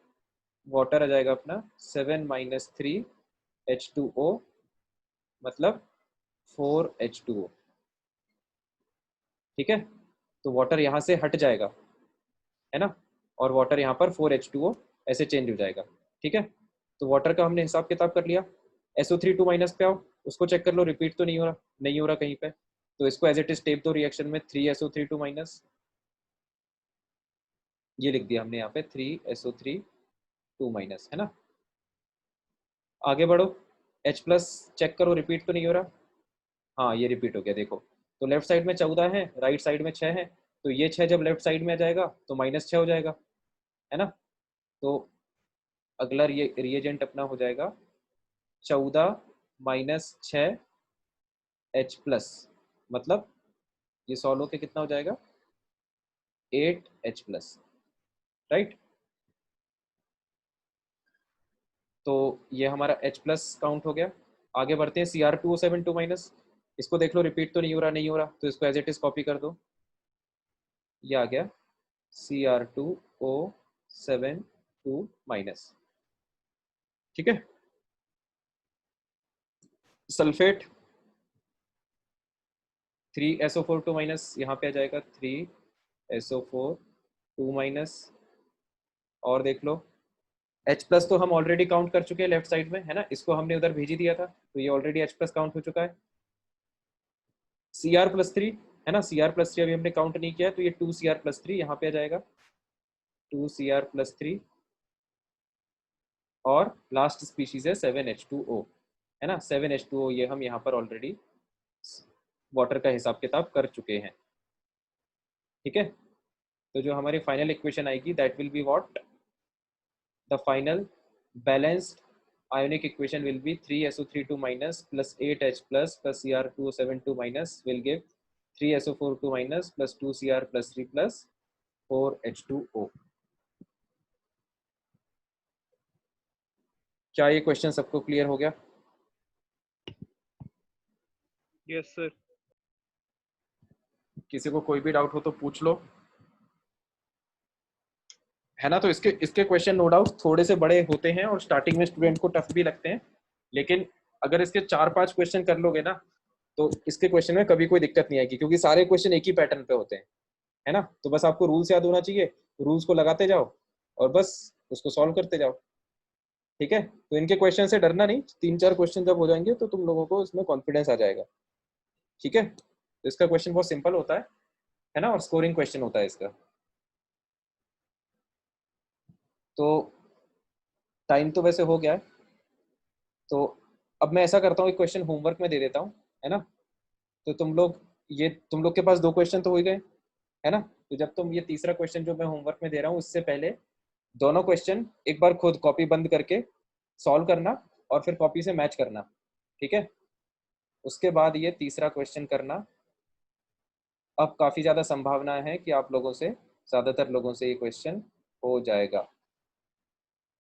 वाटर आ जाएगा अपना 7 - 3 H2O, मतलब 4H2O, ठीक है। तो वाटर यहाँ से हट जाएगा, है ना, और वाटर यहाँ पर 4H2O ऐसे चेंज हो जाएगा, ठीक है। तो वाटर का हमने हिसाब किताब कर लिया। SO3 2 माइनस पे आओ, उसको चेक कर लो रिपीट तो नहीं हो रहा कहीं पे, तो इसको एज इट इज टेप दो रिएक्शन में, 3SO3 2 माइनस, ये लिख दिया हमने यहाँ पे 3SO3 2 माइनस, है ना। आगे बढ़ो, H प्लस चेक करो रिपीट तो नहीं हो रहा, हाँ ये रिपीट हो गया, देखो। तो लेफ्ट साइड में 14 है, राइट साइड में 6 है, तो ये 6 जब लेफ्ट साइड में आ जाएगा तो -6 हो जाएगा, है ना। तो अगला रिएजेंट अपना हो जाएगा 14 - 6 H प्लस, मतलब ये सॉल्व होके कितना हो जाएगा, 8H प्लस, राइट। तो ये हमारा H प्लस काउंट हो गया। आगे बढ़ते हैं, Cr2O7 2 माइनस, इसको देख लो रिपीट तो नहीं हो रहा, तो इसको एज इट इज कॉपी कर दो, ये आ गया Cr2O7 2 माइनस, ठीक है। सल्फेट 3SO4 2 माइनस, यहाँ पे आ जाएगा 3SO4 2 माइनस, और देख लो H प्लस तो हम ऑलरेडी काउंट कर चुके हैं लेफ्ट साइड में, है ना, इसको हमने उधर भेज ही दिया था, तो ये ऑलरेडी H प्लस काउंट हो चुका है। Cr+3, है ना, Cr+3 अभी हमने काउंट नहीं किया है, तो ये 2Cr+3 यहाँ पे आ जाएगा, 2Cr+3, और लास्ट स्पीशीज है 7H2O, है ना, 7H2O ये हम यहाँ पर ऑलरेडी वाटर का हिसाब किताब कर चुके हैं, ठीक है। तो जो हमारी फाइनल इक्वेशन आएगी that will be what, the final balanced ionic equation will be 3SO3 2 minus plus 8H plus Cr2O7 2 minus will give 3SO4 minus plus 2Cr plus 3 plus 4H2O। क्या ये क्वेश्चन सबको क्लियर हो गया? Yes sir. किसी को कोई भी doubt हो तो पूछ लो, है ना। तो इसके क्वेश्चन नो डाउट थोड़े से बड़े होते हैं और स्टार्टिंग में स्टूडेंट को टफ भी लगते हैं, लेकिन अगर इसके 4-5 क्वेश्चन कर लोगे ना तो इसके क्वेश्चन में कभी कोई दिक्कत नहीं आएगी, क्योंकि सारे क्वेश्चन एक ही पैटर्न पे होते हैं, है ना। तो बस आपको रूल्स याद होना चाहिए, रूल्स को लगाते जाओ और बस उसको सॉल्व करते जाओ, ठीक है। तो इनके क्वेश्चन से डरना नहीं, 3-4 क्वेश्चन जब हो जाएंगे तो तुम लोगों को इसमें कॉन्फिडेंस आ जाएगा, ठीक है। तो इसका क्वेश्चन बहुत सिंपल होता है ना, और स्कोरिंग क्वेश्चन होता है इसका। तो टाइम तो वैसे हो गया है, तो अब मैं ऐसा करता हूँ, एक क्वेश्चन होमवर्क में दे देता हूँ, है ना। तो तुम लोग के पास 2 क्वेश्चन तो हो ही गए, है ना। तो जब तुम ये तीसरा क्वेश्चन जो मैं होमवर्क में दे रहा हूँ, उससे पहले दोनों क्वेश्चन एक बार खुद कॉपी बंद करके सॉल्व करना और फिर कॉपी से मैच करना, ठीक है। उसके बाद ये तीसरा क्वेश्चन करना। अब काफी ज्यादा संभावना है कि आप लोगों से, ज्यादातर लोगों से ये क्वेश्चन हो जाएगा,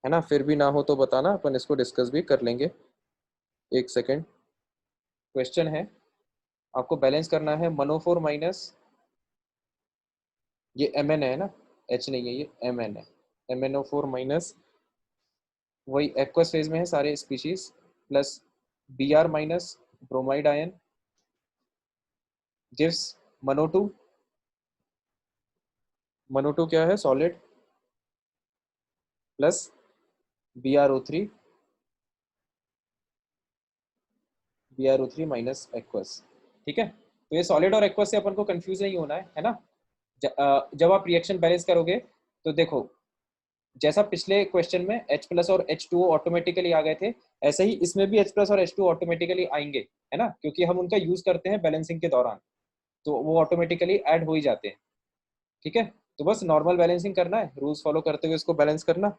है ना। फिर भी ना हो तो बताना, अपन इसको डिस्कस भी कर लेंगे। एक सेकेंड, क्वेश्चन है, आपको बैलेंस करना है मनोफोर माइनस, ये Mn है ना, H नहीं है, ये Mn है, MnO4 माइनस, वही एक्वस फेज में है सारे species, plus Br minus bromide ion gives MnO2। MnO2 क्या है, solid, plus BrO3 minus aqueous, ठीक है। तो ये सॉलिड और एक्वस से अपन को कंफ्यूज नहीं होना है ना। जब आप रिएक्शन बैलेंस करोगे तो देखो, जैसा पिछले क्वेश्चन में H प्लस और H2O ऑटोमेटिकली आ गए थे, ऐसे ही इसमें भी H प्लस और H2O ऑटोमेटिकली आएंगे, है ना, क्योंकि हम उनका यूज करते हैं बैलेंसिंग के दौरान, तो वो ऑटोमेटिकली ऐड हो ही जाते हैं, ठीक है। तो बस नॉर्मल बैलेंसिंग करना है, रूल्स फॉलो करते हुए इसको बैलेंस करना,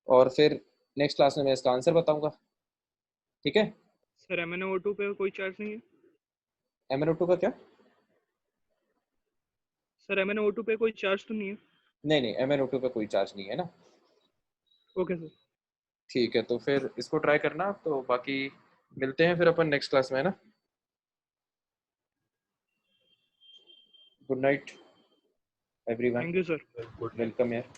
और फिर नेक्स्ट क्लास में मैं इसका आंसर बताऊंगा, ठीक है। सर MnO2 पे कोई चार्ज नहीं है? MnO2 का क्या? सर MnO2 पे कोई चार्ज तो नहीं है? नहीं नहीं, MnO2 पे कोई चार्ज नहीं है ना। Okay sir. ठीक है, तो फिर इसको ट्राई करना, तो बाकी मिलते हैं फिर अपन नेक्स्ट क्लास में, है ना। Good night everyone, thank you sir. Welcome यार।